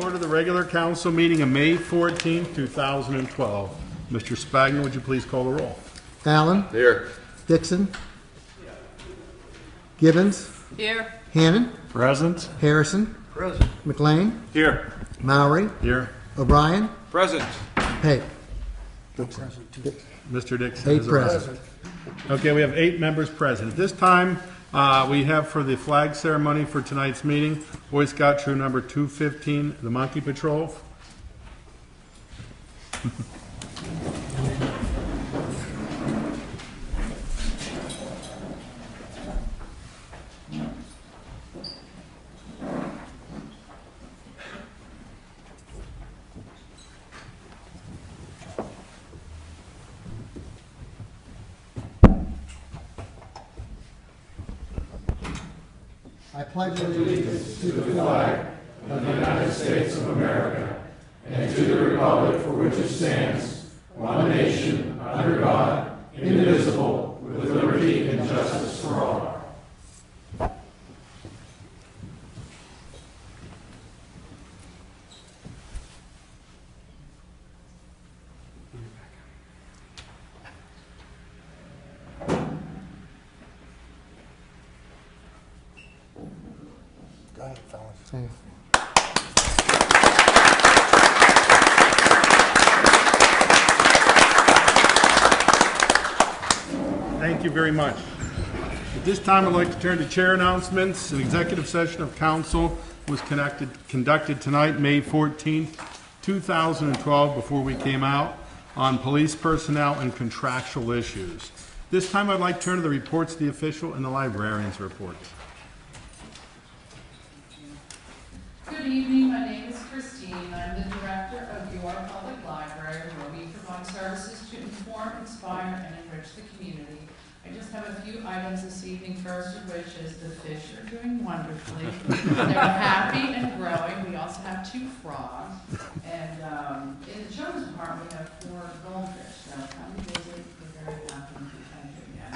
order the regular council meeting of May 14, 2012. Mr. Spagna, would you please call the roll? Allen. Here. Dixon. Gibbons. Here. Hannon. Present. Harrison. Present. McLean. Here. Mowry. Here. O'Brien. Present. Hay. Mr. Dixon 8 is present. Okay, we have 8 members present. At this time, we have for the flag ceremony for tonight's meeting, Boy Scout Troop number 215, the Monkey Patrol. I pledge allegiance to the flag of the United States of America and to the republic for which it stands, one nation, under God, indivisible, with liberty and justice for all. Go ahead, fellas. Thank you very much. At this time, I'd like to turn to chair announcements. An executive session of council was conducted tonight, May 14th, 2012, before we came out, on police personnel and contractual issues. This time, I'd like to turn to the reports of the official and the librarian's reports. Good evening. My name is Christine. I'm the director of your public library, where we provide services to inform, inspire, and enrich the community. I just have a few items this evening, first of which is the fish are doing wonderfully. They're happy and growing. We also have 2 frogs. And in the children's department, we have 4 goldfish. So come visit. We're very happy to thank you again.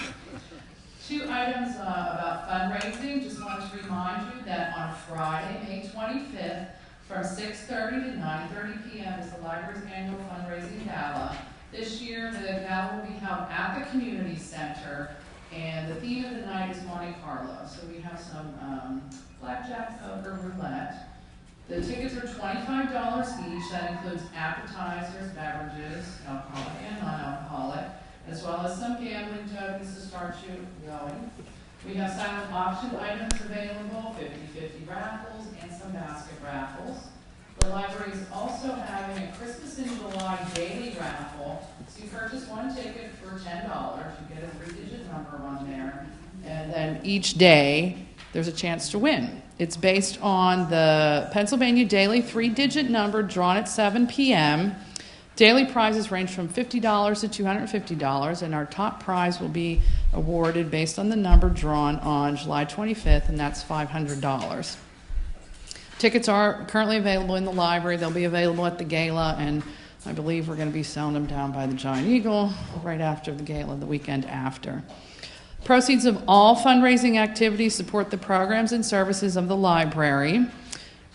2 items about fundraising. Just wanted to remind you that on Friday, May 25th, from 6:30 to 9:30 p.m. is the library's annual fundraising gala. This year, the gala will be held at the community center, and the theme of the night is Monte Carlo. So we have some blackjack, poker, roulette. The tickets are $25 each. That includes appetizers, beverages, alcoholic and non-alcoholic, as well as some gambling tokens to start you going. We have silent auction items available, 50-50 raffles, and some basket raffles. The library is also having a Christmas in July daily raffle. So you purchase 1 ticket for $10. You get a 3-digit number on there. And then each day, there's a chance to win. It's based on the Pennsylvania Daily 3-digit number drawn at 7 p.m. Daily prizes range from $50 to $250, and our top prize will be awarded based on the number drawn on July 25th, and that's $500. Tickets are currently available in the library. They'll be available at the gala, and I believe we're going to be selling them down by the Giant Eagle right after the gala, the weekend after. Proceeds of all fundraising activities support the programs and services of the library.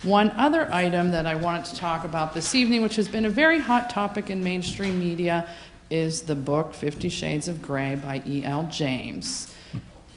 One other item that I wanted to talk about this evening, which has been a very hot topic in mainstream media, is the book 50 Shades of Grey by E.L. James.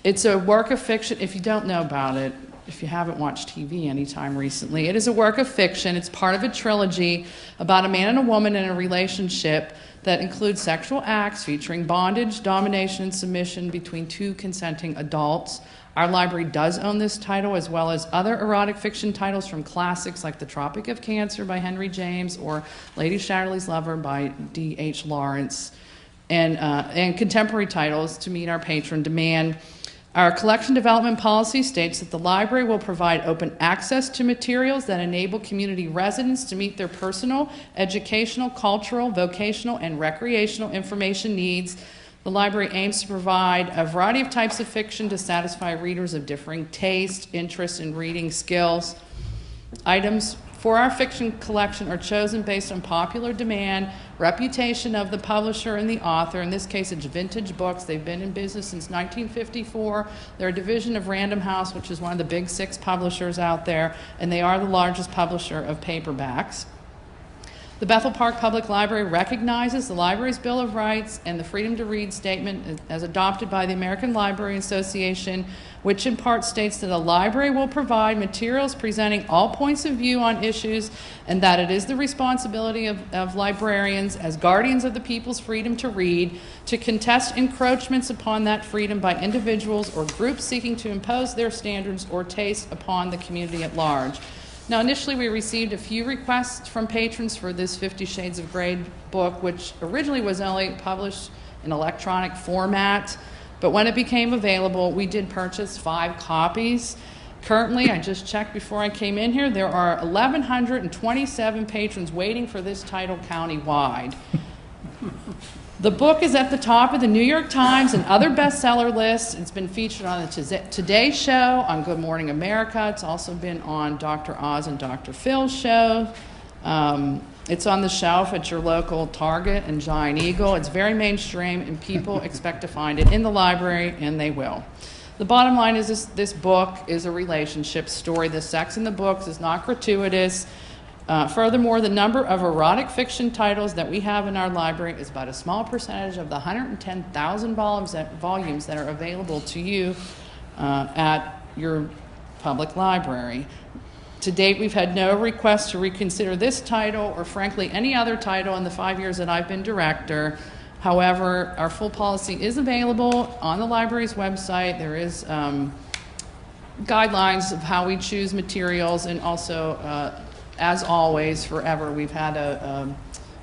It's a work of fiction. If you don't know about it, if you haven't watched TV anytime recently, it is a work of fiction. It's part of a trilogy about a man and a woman in a relationship that includes sexual acts featuring bondage, domination, and submission between 2 consenting adults. Our library does own this title, as well as other erotic fiction titles from classics like The Tropic of Cancer by Henry James or Lady Chatterley's Lover by D.H. Lawrence, and contemporary titles to meet our patron demand. Our collection development policy states that the library will provide open access to materials that enable community residents to meet their personal, educational, cultural, vocational, and recreational information needs. The library aims to provide a variety of types of fiction to satisfy readers of differing taste, interest, and reading skills. Items for our fiction collection are chosen based on popular demand, reputation of the publisher and the author. In this case, it's Vintage Books. They've been in business since 1954. They're a division of Random House, which is one of the big 6 publishers out there, and they are the largest publisher of paperbacks. The Bethel Park Public Library recognizes the library's Bill of Rights and the Freedom to Read statement as adopted by the American Library Association, which in part states that the library will provide materials presenting all points of view on issues, and that it is the responsibility of librarians, as guardians of the people's freedom to read, to contest encroachments upon that freedom by individuals or groups seeking to impose their standards or taste upon the community at large. Now, initially, we received a few requests from patrons for this 50 Shades of Grey book, which originally was only published in electronic format. But when it became available, we did purchase 5 copies. Currently, I just checked before I came in here, there are 1,127 patrons waiting for this title countywide. The book is at the top of the New York Times and other bestseller lists. It's been featured on the Today Show, on Good Morning America. It's also been on Dr. Oz and Dr. Phil's show. It's on the shelf at your local Target and Giant Eagle. It's very mainstream, and people expect to find it in the library, and they will. The bottom line is this book is a relationship story. The sex in the books is not gratuitous. Furthermore, the number of erotic fiction titles that we have in our library is about a small percentage of the 110,000 volumes that are available to you at your public library. To date, we've had no requests to reconsider this title or, frankly, any other title in the 5 years that I've been director. However, our full policy is available on the library's website. There is guidelines of how we choose materials, and also as always, forever, we've had a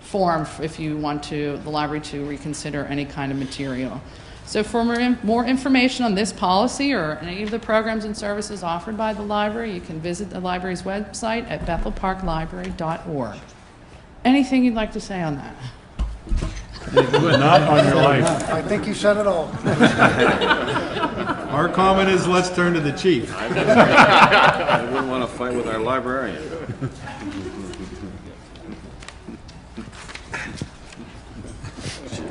form if you want the library to reconsider any kind of material. So for more information on this policy or any of the programs and services offered by the library, you can visit the library's website at bethelparklibrary.org. Anything you'd like to say on that? Not on your life. I think you said it all. Our comment is, let's turn to the chief. I wouldn't want to fight with our librarian.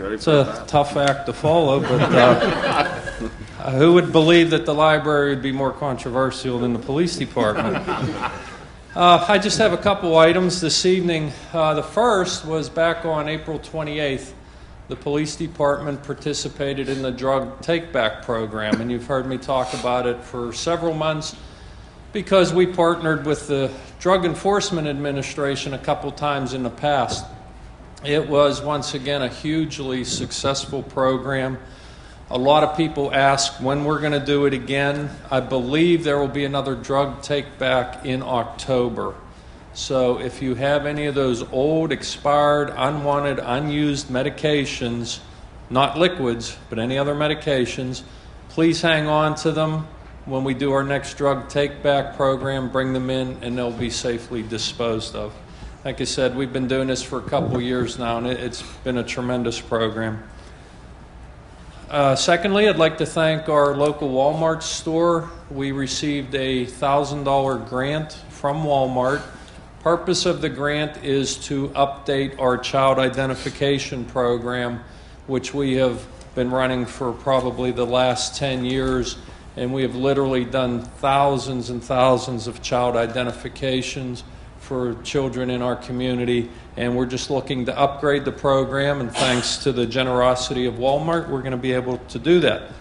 It's a tough act to follow, but who would believe that the library would be more controversial than the police department? I just have a couple items this evening. The first was back on April 28th. The police department participated in the drug take-back program, and you've heard me talk about it for several months because we partnered with the Drug Enforcement Administration a couple times in the past. It was, once again, a hugely successful program. A lot of people ask when we're going to do it again. I believe there will be another drug take-back in October. So if you have any of those old, expired, unwanted, unused medications, not liquids, but any other medications, please hang on to them. When we do our next drug take-back program, bring them in and they'll be safely disposed of. Like I said, we've been doing this for a couple years now, and it's been a tremendous program. Secondly, I'd like to thank our local Walmart store. We received a $1,000 grant from Walmart. Purpose of the grant is to update our child identification program, which we have been running for probably the last 10 years, and we have literally done thousands and thousands of child identifications for children in our community, and we're just looking to upgrade the program, and thanks to the generosity of Walmart, we're going to be able to do that.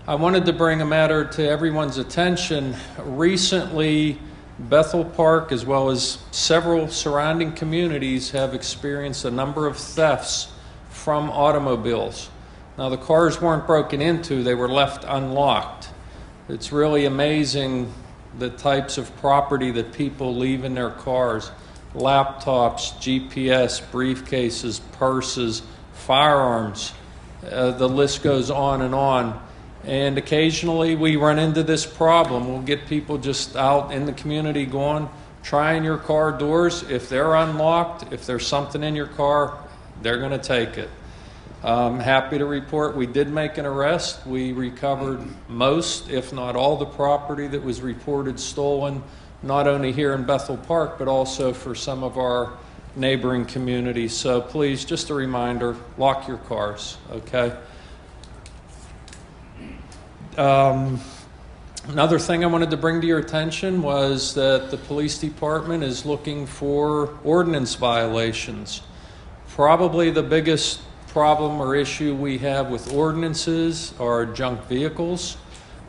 I wanted to bring a matter to everyone's attention. Recently, Bethel Park, as well as several surrounding communities, have experienced a number of thefts from automobiles. Now, the cars weren't broken into, they were left unlocked. It's really amazing the types of property that people leave in their cars: laptops, GPS, briefcases, purses, firearms. The list goes on and on. And occasionally we run into this problem. We'll get people just out in the community going, trying your car doors. If they're unlocked, if there's something in your car, they're going to take it. I'm happy to report we did make an arrest. We recovered most, if not all, the property that was reported stolen not only here in Bethel Park, but also for some of our neighboring communities. So please, just a reminder, lock your cars, okay? Another thing I wanted to bring to your attention was that the police department is looking for ordinance violations. Probably the biggest problem or issue we have with ordinances are junk vehicles.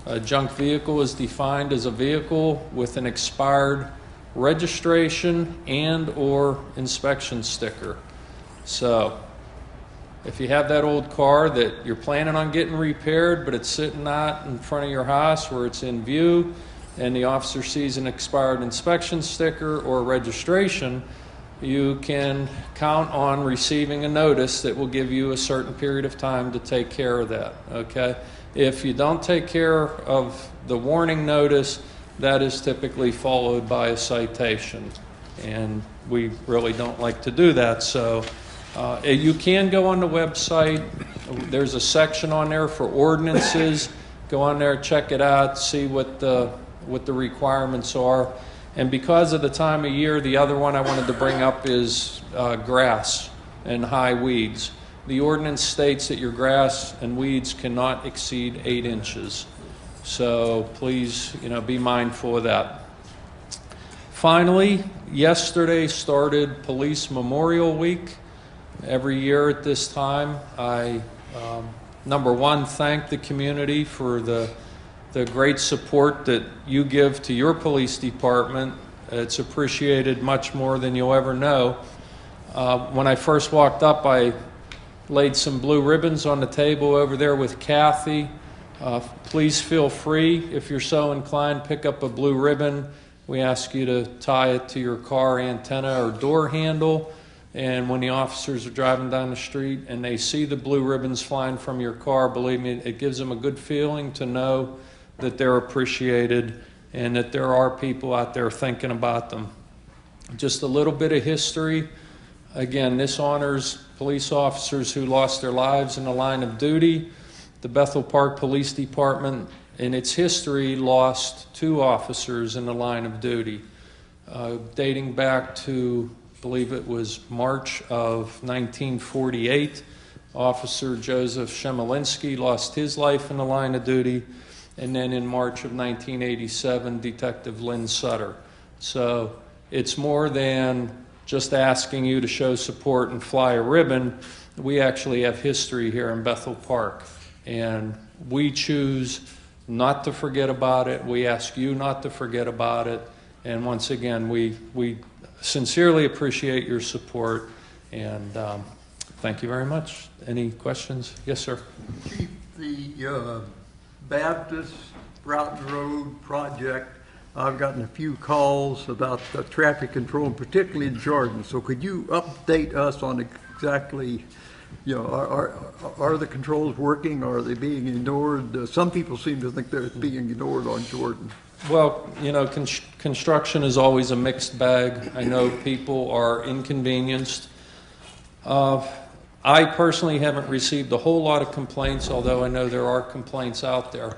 A junk vehicle is defined as a vehicle with an expired registration and or inspection sticker. So if you have that old car that you're planning on getting repaired, but it's sitting out in front of your house where it's in view, and the officer sees an expired inspection sticker or registration, you can count on receiving a notice that will give you a certain period of time to take care of that, okay? If you don't take care of the warning notice, that is typically followed by a citation, and we really don't like to do that. So you can go on the website. There's a section on there for ordinances. Go on there, check it out, see what the requirements are. And because of the time of year, the other one I wanted to bring up is grass and high weeds. The ordinance states that your grass and weeds cannot exceed 8 inches. So please, be mindful of that. Finally, yesterday started Police Memorial Week. Every year at this time, I, number one, thank the community for the great support that you give to your police department. It's appreciated much more than you'll ever know. When I first walked up, I laid some blue ribbons on the table over there with Kathy. Please feel free, if you're so inclined, pick up a blue ribbon. We ask you to tie it to your car antenna or door handle. And when the officers are driving down the street and they see the blue ribbons flying from your car, believe me, it gives them a good feeling to know that they're appreciated and that there are people out there thinking about them. Just a little bit of history. Again, this honors police officers who lost their lives in the line of duty. The Bethel Park Police Department, in its history, lost 2 officers in the line of duty. Dating back to, I believe it was March of 1948, Officer Joseph Shemolinsky lost his life in the line of duty. And then in March of 1987, Detective Lynn Sutter. So it's more than just asking you to show support and fly a ribbon. We actually have history here in Bethel Park, and we choose not to forget about it. We ask you not to forget about it. And once again, we sincerely appreciate your support, and thank you very much. Any questions? Yes, sir. Chief, the Baptist Broughton Road project, I've gotten a few calls about the traffic control, and particularly in Jordan. So could you update us on exactly, are the controls working? Are they being ignored? Some people seem to think they're being ignored on Jordan. Well, construction is always a mixed bag. I know people are inconvenienced. I personally haven't received a whole lot of complaints, although I know there are complaints out there.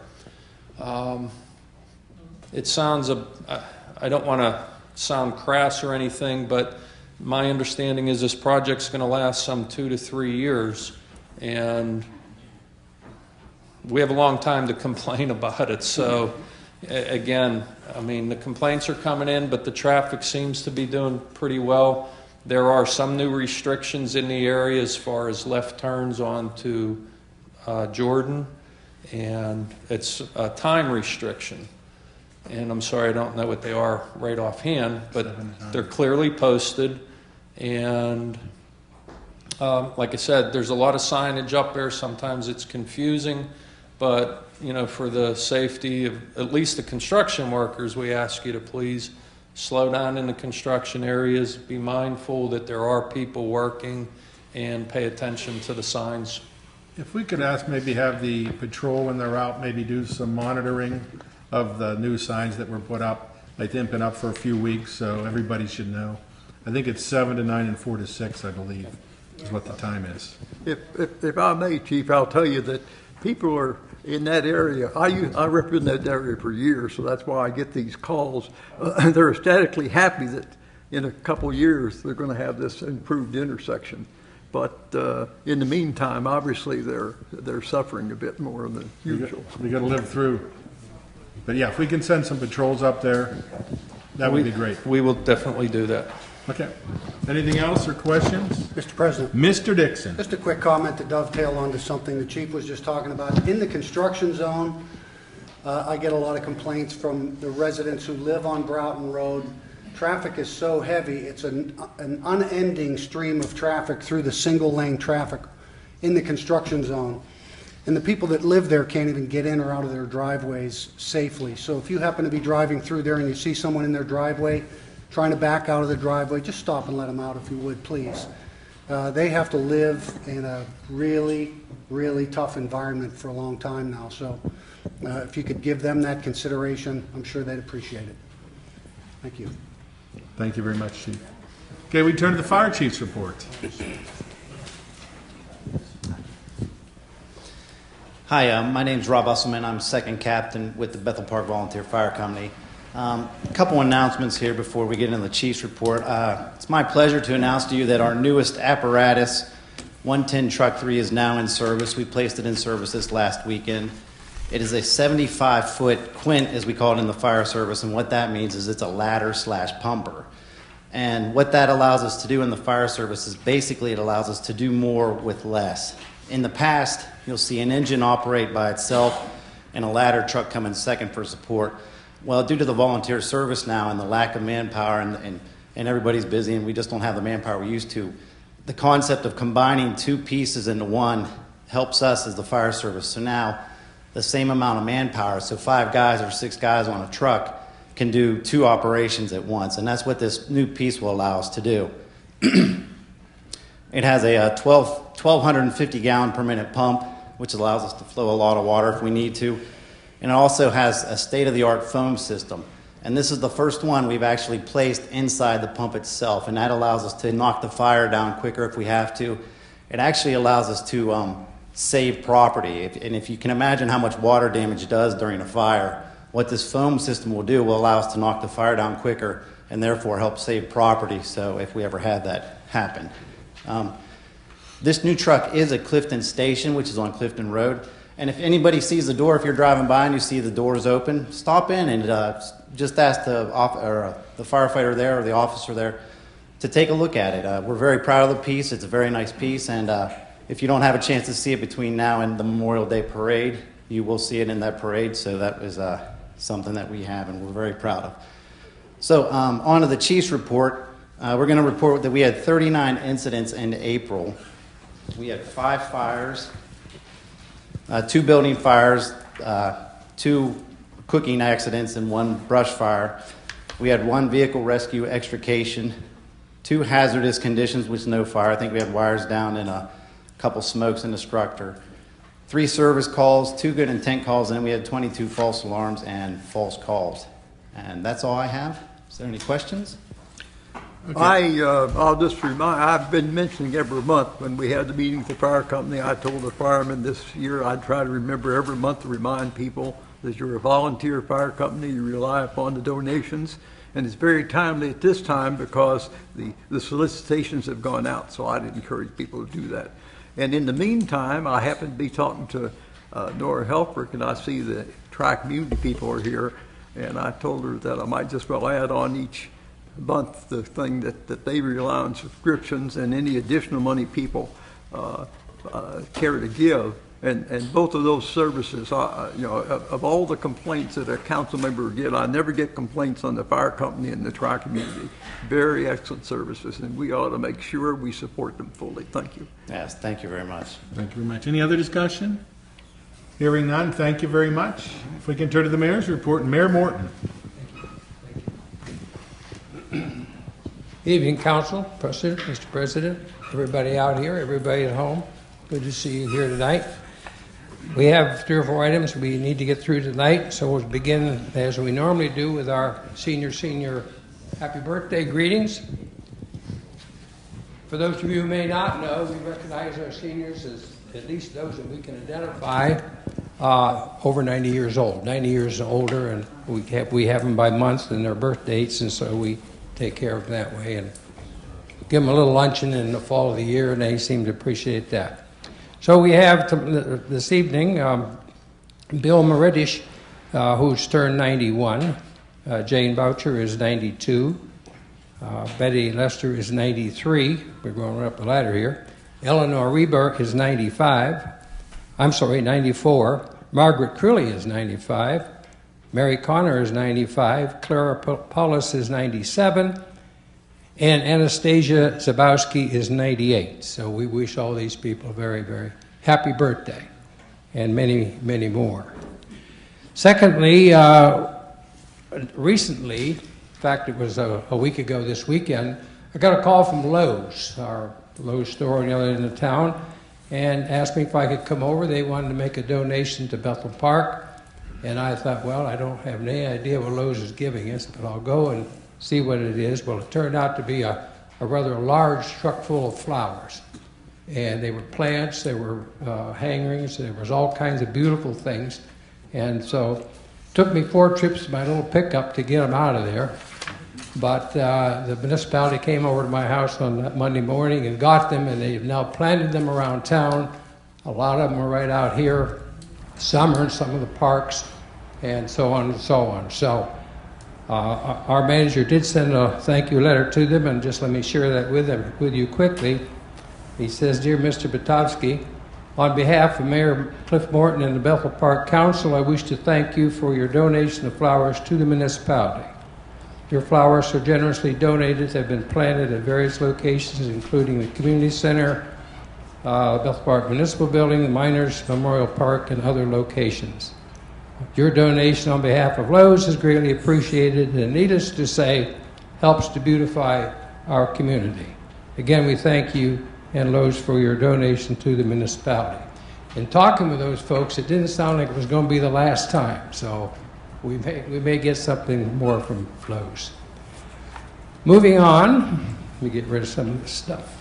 It sounds, I don't want to sound crass or anything, but my understanding is this project's going to last some 2 to 3 years, and we have a long time to complain about it. So again, I mean, the complaints are coming in, but the traffic seems to be doing pretty well. There are some new restrictions in the area as far as left turns onto Jordan, and it's a time restriction. And I'm sorry, I don't know what they are right offhand, but they're clearly posted. And like I said, there's a lot of signage up there. Sometimes it's confusing, but for the safety of at least the construction workers, we ask you to please slow down in the construction areas, be mindful that there are people working, and pay attention to the signs. If we could ask, maybe have the patrol when they're out, maybe do some monitoring of the new signs that were put up. I think been up for a few weeks, so everybody should know. I think it's 7 to 9 and 4 to 6, I believe, is what the time is. If I may, Chief, I'll tell you that people are in that area. I represent that area for years, so that's why I get these calls. They're ecstatically happy that in a couple of years they're going to have this improved intersection. But in the meantime, obviously they're suffering a bit more than usual. We got to live through. But yeah, if we can send some patrols up there, that would be great. We will definitely do that. Okay. Anything else or questions? Mr. President, Mr. Dixon. just a quick comment to dovetail onto something the chief was just talking about. In the construction zone, I get a lot of complaints from the residents who live on Broughton Road. Traffic is so heavy, it's an unending stream of traffic through the single-lane traffic in the construction zone. And the people that live there can't even get in or out of their driveways safely. So if you happen to be driving through there and you see someone in their driveway trying to back out of the driveway, just stop and let them out if you would, please. They have to live in a really, really tough environment for a long time now. So if you could give them that consideration, I'm sure they'd appreciate it. Thank you. Thank you very much, Chief. Okay, we turn to the fire chief's report. Hi, my name's Rob Usselman. I'm second captain with the Bethel Park Volunteer Fire Company. A couple announcements here before we get into the chief's report. It's my pleasure to announce to you that our newest apparatus, 110 Truck 3, is now in service. We placed it in service this last weekend. It is a 75-foot quint, as we call it in the fire service, and what that means is it's a ladder/pumper. And what that allows us to do in the fire service is basically it allows us to do more with less. In the past, you'll see an engine operate by itself and a ladder truck come in second for support. Well, due to the volunteer service now and the lack of manpower and everybody's busy and we just don't have the manpower we used to, the concept of combining two pieces into one helps us as the fire service. So now the same amount of manpower, so 5 guys or 6 guys on a truck can do 2 operations at once, and that's what this new piece will allow us to do. It has a 1,250 gallon per minute pump, which allows us to flow a lot of water if we need to, and it also has a state-of-the-art foam system, and this is the first one we've actually placed inside the pump itself, and that allows us to knock the fire down quicker if we have to. It actually allows us to save property. And if you can imagine how much water damage does during a fire, what this foam system will do will allow us to knock the fire down quicker and therefore help save property, so if we ever had that happen. This new truck is at Clifton Station, which is on Clifton Road. And if anybody sees the door, if you're driving by and you see the doors open, stop in and just ask the firefighter there or the officer there to take a look at it. We're very proud of the piece. It's a very nice piece, and if you don't have a chance to see it between now and the Memorial Day parade, you will see it in that parade, so that is something that we have and we're very proud of. So on to the chief's report. We're going to report that we had 39 incidents in April. We had 5 fires, 2 building fires, 2 cooking accidents, and 1 brush fire. We had 1 vehicle rescue extrication, 2 hazardous conditions with no fire. I think we had wires down and a couple smokes in the structure. 3 service calls, 2 good intent calls, and we had 22 false alarms and false calls. And that's all I have. Is there any questions? Okay. I'll just remind, I've been mentioning every month when we had the meeting with the fire company, I told the firemen this year I'd try to remember every month to remind people that you're a volunteer fire company, you rely upon the donations, and it's very timely at this time because the solicitations have gone out, so I'd encourage people to do that. And in the meantime, I happen to be talking to Nora Helfrich, and I see the tri-community people are here, and I told her that I might just well add on each month the thing that they rely on subscriptions and any additional money people care to give. And both of those services, of all the complaints that a council member would get, I never get complaints on the fire company and the tri-community. Very excellent services, and we ought to make sure we support them fully. Thank you. Yes, thank you very much. Thank you very much. Any other discussion? Hearing none, thank you very much. If we can turn to the mayor's report, Mayor Morton. Evening, Council, President, Mr. President, everybody out here, everybody at home. Good to see you here tonight. We have 3 or 4 items we need to get through tonight, so we'll begin as we normally do with our senior happy birthday greetings. For those of you who may not know, we recognize our seniors as at least those that we can identify, over 90 years old, 90 years and older, and we have them by month and their birth dates, and so we take care of them that way and give them a little luncheon in the fall of the year, and they seem to appreciate that. So we have this evening Bill Meridish, who's turned 91. Jane Boucher is 92. Betty Lester is 93. We're going up the ladder here. Eleanor Reber is 95. 94. Margaret Crulley is 95. Mary Connor is 95. Clara Paulus is 97. And Anastasia Zabowski is 98. So we wish all these people a very, very happy birthday and many, many more. Secondly, recently, in fact, it was a week ago this weekend, I got a call from Lowe's, our Lowe's store on the other end of town, and asked me if I could come over. They wanted to make a donation to Bethel Park, and I thought, well, I don't have any idea what Lowe's is giving us, but I'll go and see what it is. Well, it turned out to be a rather large truck full of flowers, and they were plants, they were hangings, there was all kinds of beautiful things, and so it took me 4 trips to my little pickup to get them out of there. But the municipality came over to my house on that Monday morning and got them, and they've now planted them around town. A lot of them are right out here. Some are in some of the parks, and so on and so on. So our manager did send a thank you letter to them, and just let me share that with you quickly. He says, "Dear Mr. Batovsky, on behalf of Mayor Cliff Morton and the Bethel Park Council, I wish to thank you for your donation of flowers to the municipality. Your flowers so generously donated have been planted at various locations, including the Community Center, Bethel Park Municipal Building, the Miners Memorial Park, and other locations. Your donation on behalf of Lowe's is greatly appreciated and, needless to say, helps to beautify our community. Again, we thank you and Lowe's for your donation to the municipality." In talking with those folks, it didn't sound like it was going to be the last time, so we may get something more from Lowe's. Moving on, let me get rid of some of this stuff.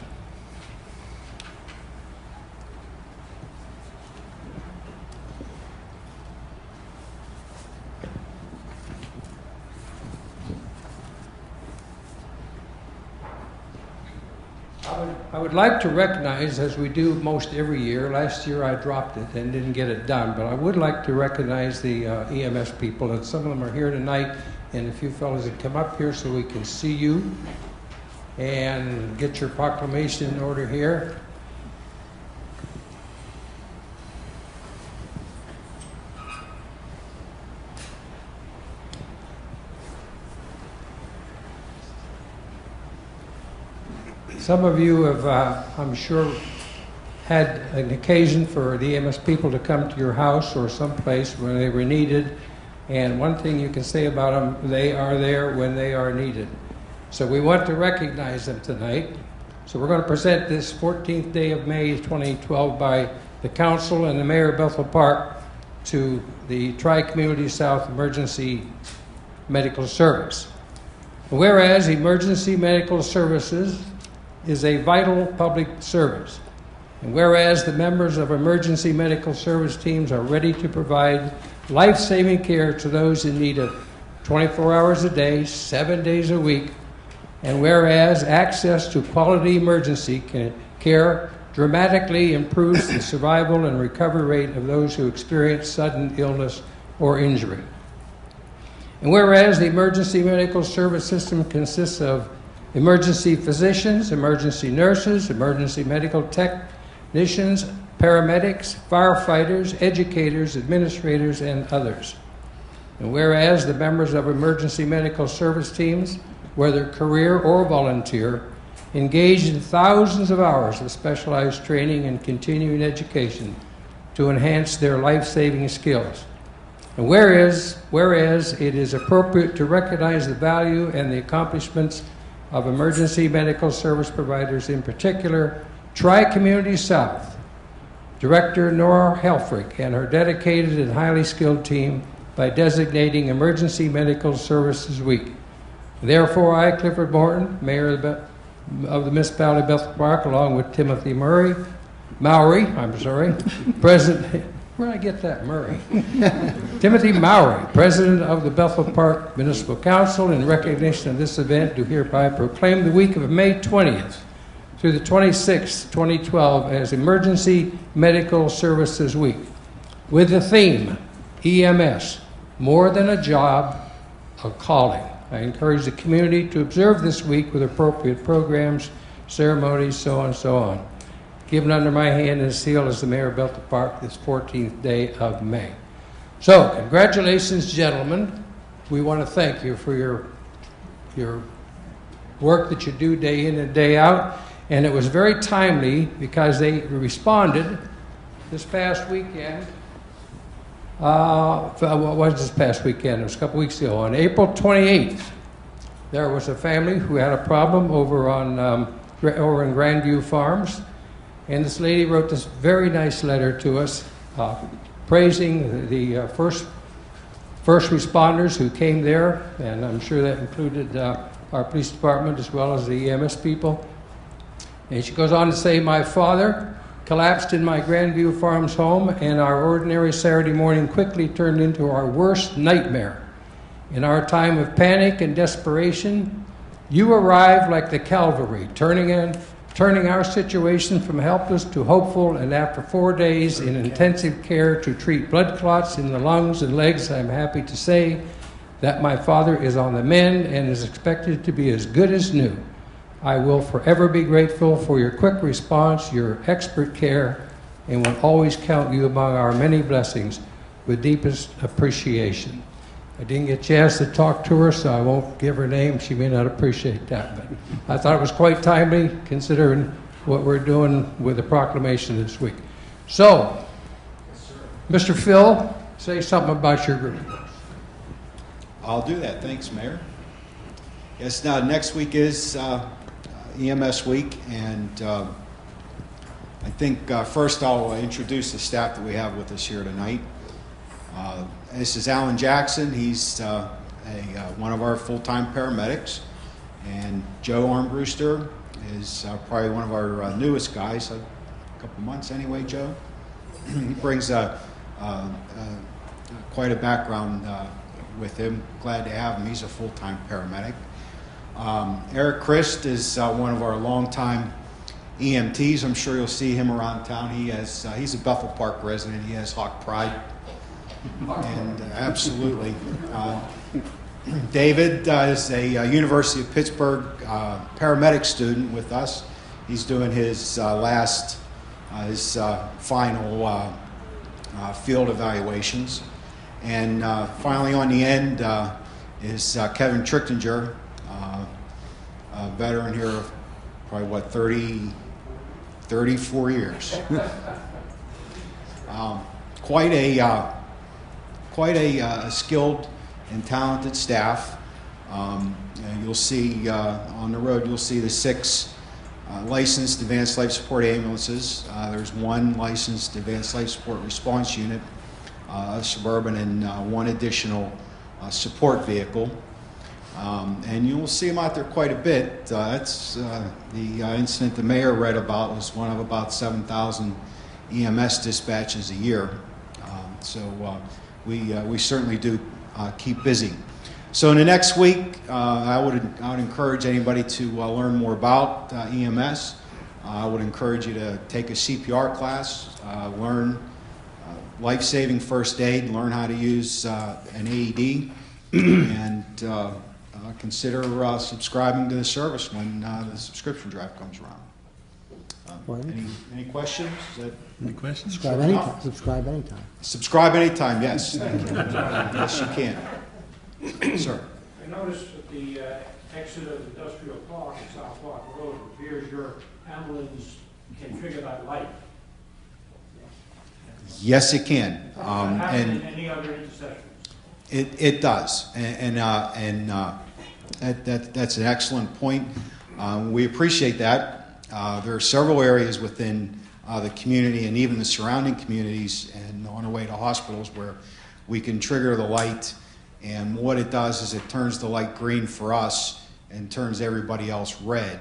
I would like to recognize, as we do most every year, last year I dropped it and didn't get it done, but I would like to recognize the EMS people, and some of them are here tonight, and if you fellows would come up here so we can see you and get your proclamation in order here. Some of you have, I'm sure, had an occasion for the EMS people to come to your house or someplace where they were needed. And one thing you can say about them, they are there when they are needed. So we want to recognize them tonight. So we're going to present this 14th day of May 2012 by the Council and the Mayor of Bethel Park to the Tri-Community South Emergency Medical Service. Whereas emergency medical services is a vital public service. And whereas the members of emergency medical service teams are ready to provide life-saving care to those in need of 24 hours a day, 7 days a week, and whereas access to quality emergency care dramatically improves the survival and recovery rate of those who experience sudden illness or injury. And whereas the emergency medical service system consists of emergency physicians, emergency nurses, emergency medical technicians, paramedics, firefighters, educators, administrators, and others. And whereas the members of emergency medical service teams, whether career or volunteer, engage in thousands of hours of specialized training and continuing education to enhance their life-saving skills. And whereas it is appropriate to recognize the value and the accomplishments of emergency medical service providers, in particular, Tri-Community South, Director Nora Helfrich and her dedicated and highly skilled team by designating Emergency Medical Services Week. Therefore, I, Clifford Morton, Mayor of the municipality of Bethel Park, along with Timothy Murray, Mowry, President, where'd I get that, Murray? Timothy Mowry, President of the Bethel Park Municipal Council, in recognition of this event, do hereby proclaim the week of May 20th through the 26th, 2012 as Emergency Medical Services Week, with the theme, EMS, more than a job, a calling. I encourage the community to observe this week with appropriate programs, ceremonies, so on and so on. Given under my hand and sealed as the Mayor of Bethel Park this 14th day of May. So, congratulations, gentlemen. We want to thank you for your work that you do day in and day out. And it was very timely because they responded this past weekend. What was this past weekend? It was a couple weeks ago. On April 28th, there was a family who had a problem over in Grandview Farms. And this lady wrote this very nice letter to us, praising the first responders who came there, and I'm sure that included our police department as well as the EMS people. And she goes on to say, my father collapsed in my Grandview Farms home, and our ordinary Saturday morning quickly turned into our worst nightmare. In our time of panic and desperation, you arrived like the cavalry, turning our situation from helpless to hopeful, and after 4 days in intensive care to treat blood clots in the lungs and legs, I'm happy to say that my father is on the mend and is expected to be as good as new. I will forever be grateful for your quick response, your expert care, and will always count you among our many blessings with deepest appreciation. I didn't get a chance to talk to her, so I won't give her name. She may not appreciate that, but I thought it was quite timely considering what we're doing with the proclamation this week. So, Mr. Phil, say something about your group. I'll do that. Thanks, Mayor. Yes, now next week is EMS week, and I think first I'll introduce the staff that we have with us here tonight. This is Alan Jackson. He's one of our full-time paramedics, and Joe Armbruster is probably one of our newest guys, a couple months anyway. Joe, he brings quite a background with him. Glad to have him. He's a full-time paramedic. Eric Christ is one of our longtime EMTs. I'm sure you'll see him around town. He's a Bethel Park resident. He has Hawk Pride. And absolutely. David is a University of Pittsburgh paramedic student with us. He's doing his final field evaluations. And finally on the end is Kevin Trichtinger, a veteran here of probably, 34 years. Quite a skilled and talented staff. And you'll see on the road, you'll see the 6 licensed advanced life support ambulances. There's 1 licensed advanced life support response unit, a Suburban, and 1 additional support vehicle. And you'll see them out there quite a bit. That's the incident the mayor read about was one of about 7,000 EMS dispatches a year. So we certainly do keep busy. So in the next week, I would encourage anybody to learn more about EMS. I would encourage you to take a CPR class, learn life-saving first aid, learn how to use an AED, and consider subscribing to the service when the subscription drive comes around. Any questions? Any questions? Subscribe anytime. Subscribe anytime. Subscribe anytime, yes. Thank you. Yes, you can. Sir. I noticed at the exit of Industrial Park at South Park Road, it appears your ambulance can trigger that light. Yes, it can. Does that happen in any other intersections? It does, and that's an excellent point. We appreciate that. There are several areas within the community and even the surrounding communities and on our way to hospitals where we can trigger the light, and what it does is it turns the light green for us and turns everybody else red.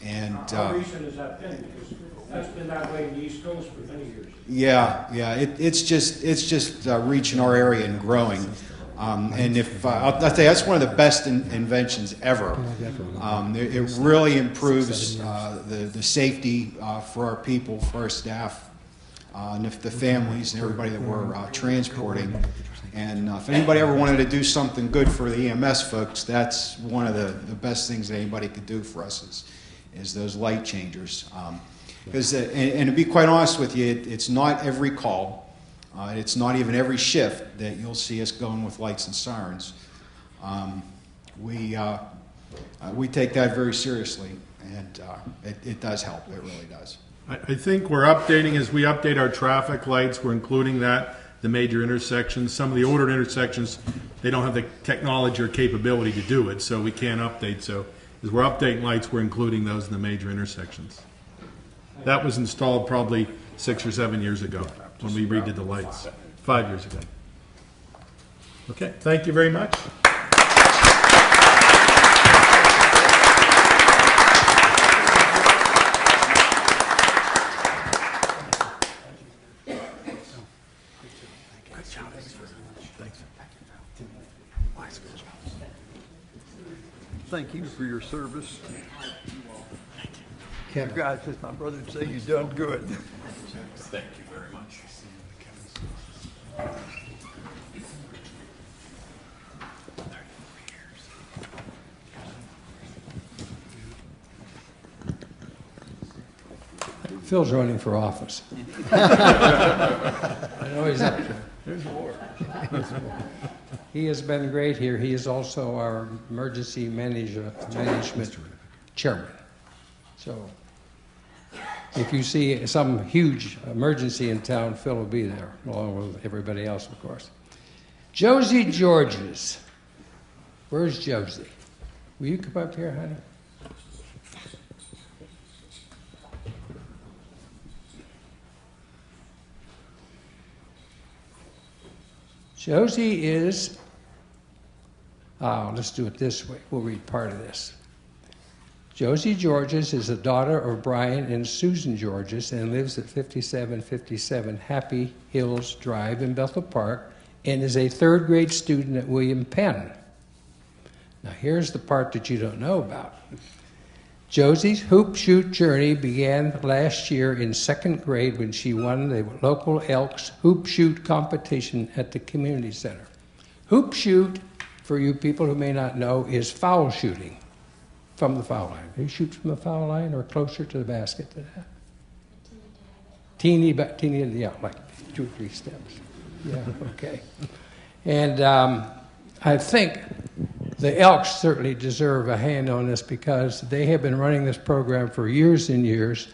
And How recent has that been? Because that's been that way in the East Coast for many years. yeah, it's just reaching our area and growing. And if I'll tell you, that's one of the best inventions ever. It really improves the safety for our people, for our staff, and if the families and everybody that we're transporting. And if anybody ever wanted to do something good for the EMS folks, that's one of the best things that anybody could do for us is those light changers. Because and to be quite honest with you, it's not every call. It's not even every shift that you'll see us going with lights and sirens. We take that very seriously, and it does help. It really does. I think we're updating, as we update our traffic lights, we're including that, the major intersections. Some of the older intersections, they don't have the technology or capability to do it, so we can't update. So as we're updating lights, we're including those in the major intersections. That was installed probably 6 or 7 years ago when we redid the lights, 5 years ago. Okay, thank you very much. Thank you for your service. You guys, as my brother would say, you've done good. Thank you very much. Phil's running for office. I know he's up there. There's more. He has been great here. He is also our emergency management chairman. So if you see some huge emergency in town, Phil will be there, along with everybody else, of course. Josie Georges. Where's Josie? Will you come up here, honey? Josie is, let's do it this way. We'll read part of this. Josie Georges is the daughter of Brian and Susan Georges and lives at 5757 Happy Hills Drive in Bethel Park and is a third grade student at William Penn. Now here's the part that you don't know about. Josie's hoop shoot journey began last year in second grade when she won the local Elks hoop shoot competition at the community center. Hoop shoot, for you people who may not know, is foul shooting from the foul line. Do you shoot from the foul line or closer to the basket than that? Teeny, yeah, like 2 or 3 steps. Yeah, okay. And I think the Elks certainly deserve a hand on this because they have been running this program for years and years,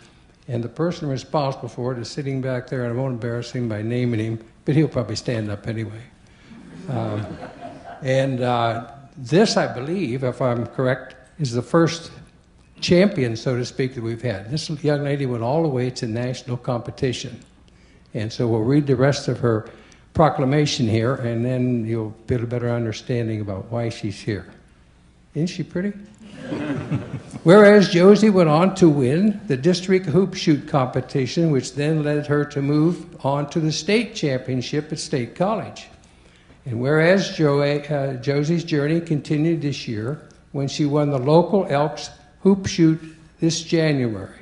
and the person responsible for it is sitting back there, and I won't embarrass him by naming him, but he'll probably stand up anyway. This, I believe, if I'm correct, is the first champion, so to speak, that we've had. This young lady went all the way to national competition. And so we'll read the rest of her proclamation here, and then you'll get a better understanding about why she's here. Isn't she pretty? Whereas Josie went on to win the district hoop shoot competition, which then led her to move on to the state championship at State College. And whereas Josie's journey continued this year when she won the local Elks hoop shoot this January.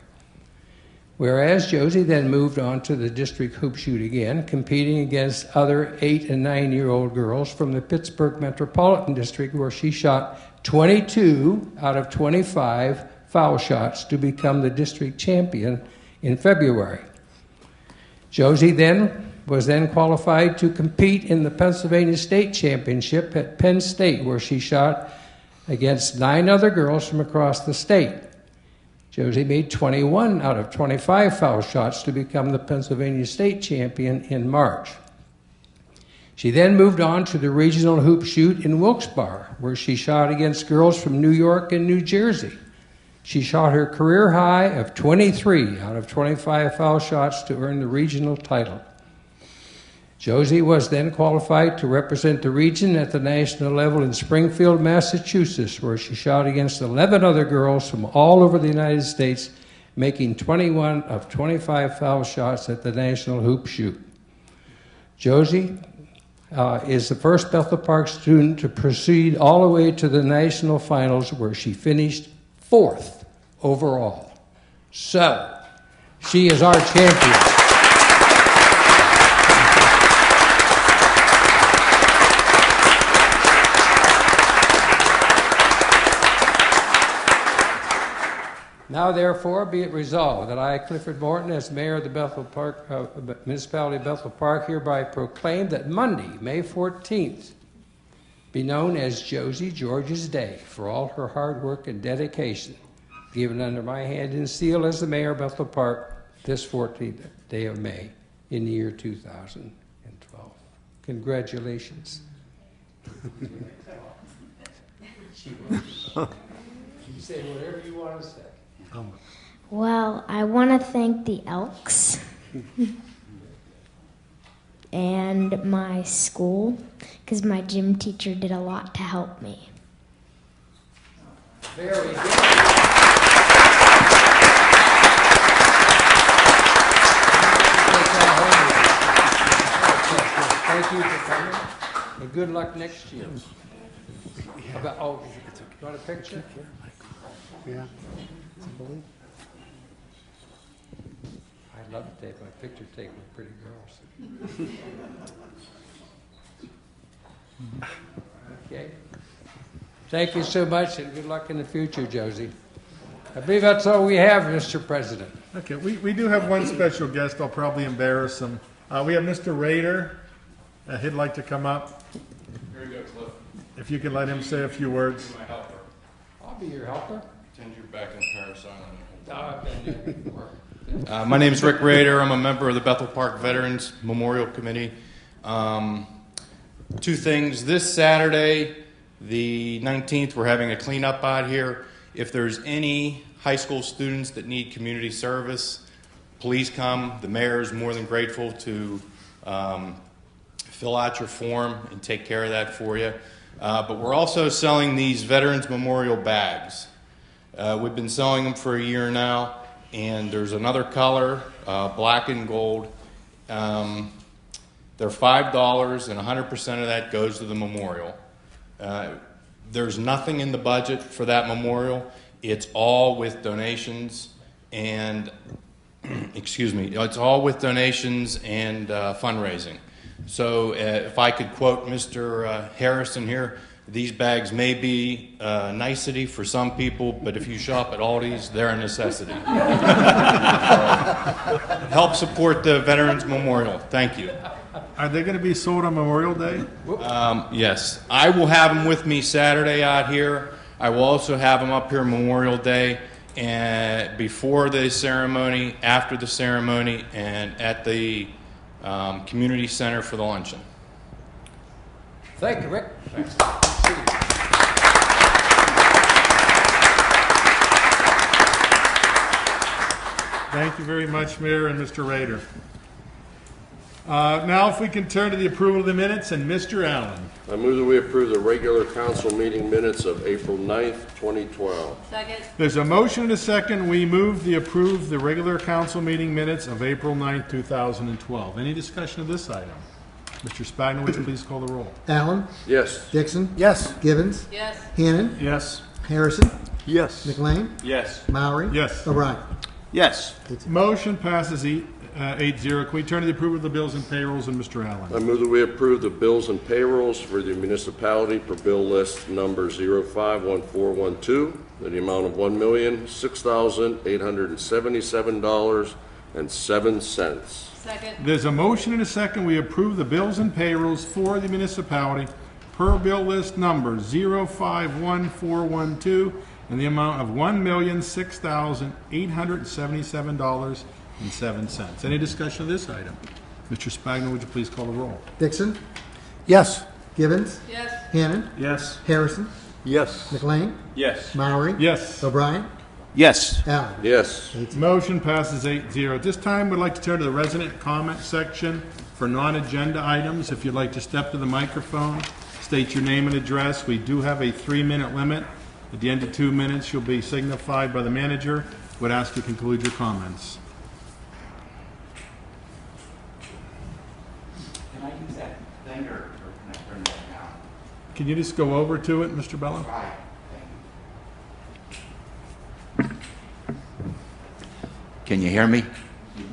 Whereas Josie then moved on to the district hoop shoot again, competing against other 8- and 9-year-old girls from the Pittsburgh Metropolitan District, where she shot 22 out of 25 foul shots to become the district champion in February. Josie was then qualified to compete in the Pennsylvania State Championship at Penn State, where she shot against 9 other girls from across the state. Josie made 21 out of 25 foul shots to become the Pennsylvania State champion in March. She then moved on to the regional hoop shoot in Wilkes-Barre, where she shot against girls from New York and New Jersey. She shot her career high of 23 out of 25 foul shots to earn the regional title. Josie was then qualified to represent the region at the national level in Springfield, Massachusetts, where she shot against 11 other girls from all over the United States, making 21 of 25 foul shots at the national hoop shoot. Josie is the first Bethel Park student to proceed all the way to the national finals, where she finished 4th overall. So, she is our champion. Now, therefore, be it resolved that I, Clifford Morton, as mayor of the Bethel Park, municipality of Bethel Park, hereby proclaim that Monday, May 14th, be known as Josie George's Day for all her hard work and dedication, given under my hand and seal as the mayor of Bethel Park this 14th day of May in the year 2012. Congratulations. You say whatever you want to say. Well, I want to thank the Elks and my school, because my gym teacher did a lot to help me. Very good. Thank you for coming, and good luck next year. You want a picture? Yeah. I'd love to take my picture taken with pretty girls. Okay. Thank you so much, and good luck in the future, Josie. I believe that's all we have, Mr. President. Okay, we do have one special guest. I'll probably embarrass him. We have Mr. Rader. He'd like to come up. Very good, Cliff. If you could let him say a few words. My helper. I'll be your helper. Pretend you're back in Paris Island. I've been there before. My name is Rick Rader. I'm a member of the Bethel Park Veterans Memorial Committee. Two things. This Saturday, the 19th, we're having a cleanup out here. If there's any high school students that need community service, please come. The mayor is more than grateful to fill out your form and take care of that for you. But we're also selling these Veterans Memorial bags. We've been selling them for a year now, and there's another color, black and gold. They're $5, and 100% of that goes to the memorial. There's nothing in the budget for that memorial. It's all with donations and, excuse me, it's all with donations and fundraising. So if I could quote Mr. Harrison here, these bags may be a nicety for some people, but if you shop at Aldi's, they're a necessity. Help support the Veterans Memorial. Thank you. Are they going to be sold on Memorial Day? Yes. I will have them with me Saturday out here. I will also have them up here Memorial Day, and before the ceremony, after the ceremony, and at the community center for the luncheon. Thank you, Rick. Thanks. Thank you very much, Mayor and Mr. Rader. Now, if we can turn to the approval of the minutes, and Mr. Allen. I move that we approve the regular council meeting minutes of April 9th, 2012. Second. There's a motion and a second. We move the approve the regular council meeting minutes of April 9th, 2012. Any discussion of this item? Mr. Spagna, would you please call the roll? Allen? Yes. Dixon? Yes. Gibbons? Yes. Hannon? Yes. Harrison? Yes. McLean? Yes. Mowry? Yes. O'Brien? Yes. Motion passes 8-0. Can we turn to the approval of the bills and payrolls, and Mr. Allen? I move that we approve the bills and payrolls for the municipality per bill list number 051412 in the amount of $1,006,877.07. Second. There's a motion and a second. We approve the bills and payrolls for the municipality per bill list number 051412 in the amount of $1,006,877.07. Any discussion of this item? Mr. Spagna, would you please call the roll? Dixon? Yes. Gibbons? Yes. Hannon? Yes. Harrison? Yes. McLean? Yes. Mowry? Yes. O'Brien? Yes. Alan? Yes. Motion passes 8-0. At this time, we'd like to turn to the resident comment section for non-agenda items. If you'd like to step to the microphone, state your name and address. We do have a 3-minute limit. At the end of 2 minutes, you'll be signified by the manager. Would ask you to conclude your comments. Can I use that thing, or can I turn that down? Can you just go over to it, Mr. Bello? Right. Can you hear me?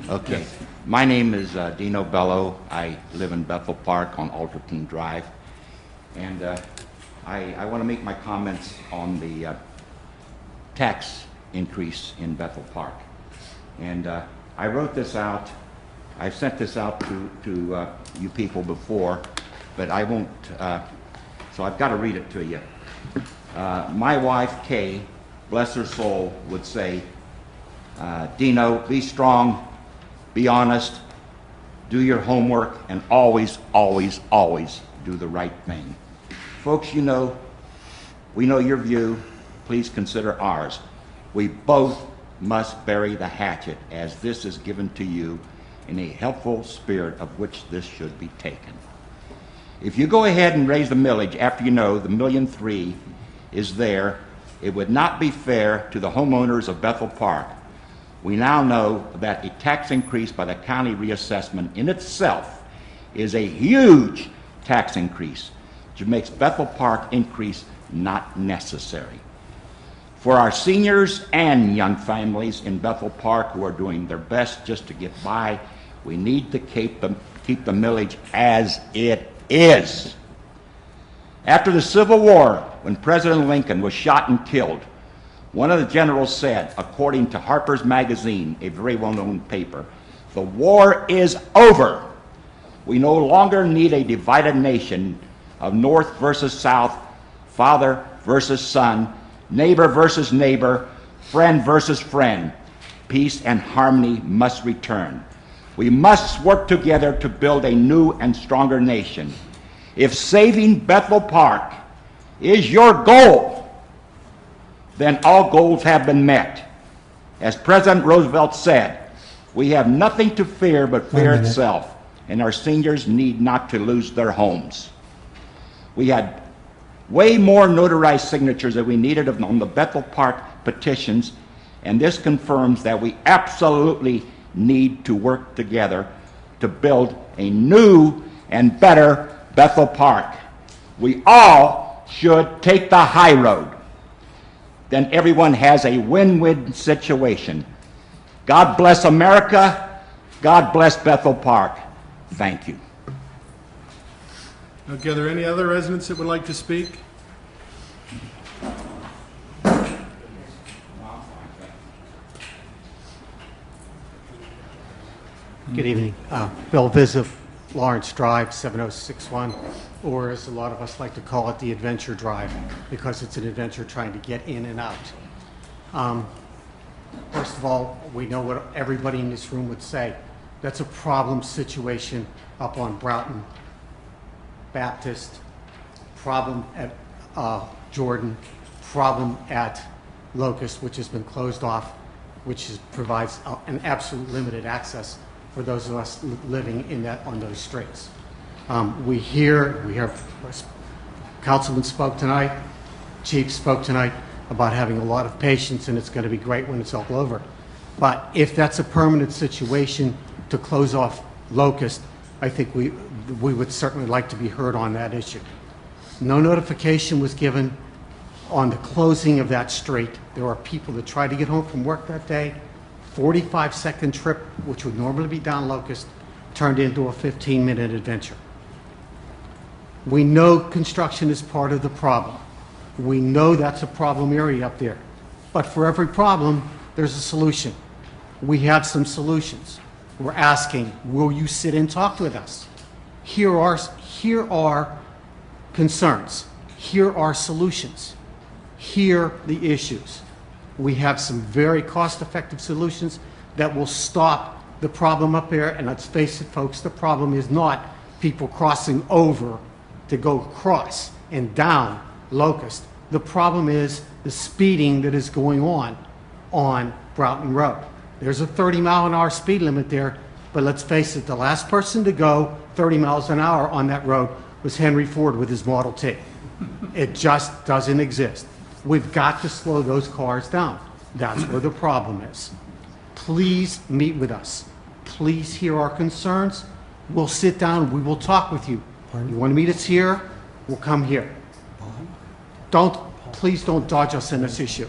Okay. Yes. My name is Dino Bello. I live in Bethel Park on Alderton Drive. And I want to make my comments on the tax increase in Bethel Park. And I wrote this out. I've sent this out to you people before, but I won't, so I've got to read it to you. My wife, Kay, bless her soul, would say, Dino, be strong, be honest, do your homework, and always, always, always do the right thing. Folks, you know, we know your view. Please consider ours. We both must bury the hatchet, as this is given to you in a helpful spirit of which this should be taken. If you go ahead and raise the millage after you know the $1.3 million is there, it would not be fair to the homeowners of Bethel Park. We now know that a tax increase by the county reassessment in itself is a huge tax increase, which makes Bethel Park increase not necessary. For our seniors and young families in Bethel Park who are doing their best just to get by, we need to keep the millage as it is. After the Civil War, when President Lincoln was shot and killed, one of the generals said, according to Harper's Magazine, a very well-known paper, the war is over. We no longer need a divided nation of North versus South, father versus son, neighbor versus neighbor, friend versus friend. Peace and harmony must return. We must work together to build a new and stronger nation. If saving Bethel Park is your goal, then all goals have been met. As President Roosevelt said, we have nothing to fear but fear itself, and our seniors need not to lose their homes. We had way more notarized signatures than we needed on the Bethel Park petitions, and this confirms that we absolutely need to work together to build a new and better Bethel Park. We all should take the high road. Then everyone has a win-win situation. God bless America. God bless Bethel Park. Thank you. Okay, are there any other residents that would like to speak? Good evening. Bill Vizza, Lawrence Drive, 7061, or as a lot of us like to call it, the Adventure Drive, because it's an adventure trying to get in and out. First of all, we know what everybody in this room would say. That's a problem situation up on Broughton Baptist, problem at Jordan, problem at Locust, which has been closed off, which provides an absolute limited access for those of us living in on those streets. We have Councilman spoke tonight, Chief spoke tonight about having a lot of patience, and it's going to be great when it's all over. But if that's a permanent situation to close off Locust, I think we would certainly like to be heard on that issue. No notification was given on the closing of that street. There are people that tried to get home from work that day. 45-second trip, which would normally be down Locust, turned into a 15-minute adventure. We know construction is part of the problem. We know that's a problem area up there. But for every problem, there's a solution. We have some solutions. We're asking, will you sit and talk with us? Here are concerns. Here are solutions. Here are the issues. We have some very cost-effective solutions that will stop the problem up there. And let's face it, folks, the problem is not people crossing over to go across and down Locust. The problem is the speeding that is going on on Broughton Road. There's a 30-mile-an-hour speed limit there, but let's face it, the last person to go 30 miles an hour on that road was Henry Ford with his Model T. It just doesn't exist. We've got to slow those cars down. That's where the problem is. Please meet with us. Please hear our concerns. We'll sit down, we will talk with you. You want to meet us here? We'll come here. Please don't dodge us in this issue.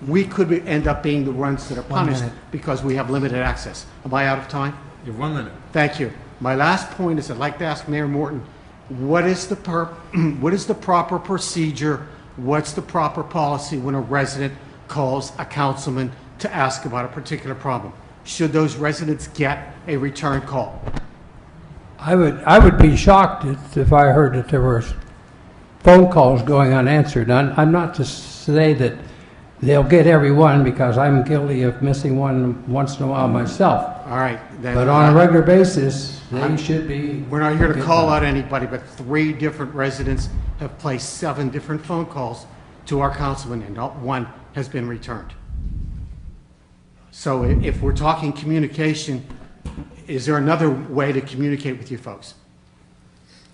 We could end up being the ones that are punished because we have limited access. Am I out of time? You have 1 minute. Thank you. My last point is I'd like to ask Mayor Morton, what is the proper procedure, what's the proper policy when a resident calls a councilman to ask about a particular problem? Should those residents get a return call? I would be shocked if I heard that there were phone calls going unanswered. I'm not to say that they'll get every one, because I'm guilty of missing one once in a while myself. All right. Then, but on a regular basis, they should be. We're not here to call out anybody, but 3 different residents have placed 7 different phone calls to our councilman, and not one has been returned. So if we're talking communication, is there another way to communicate with you folks?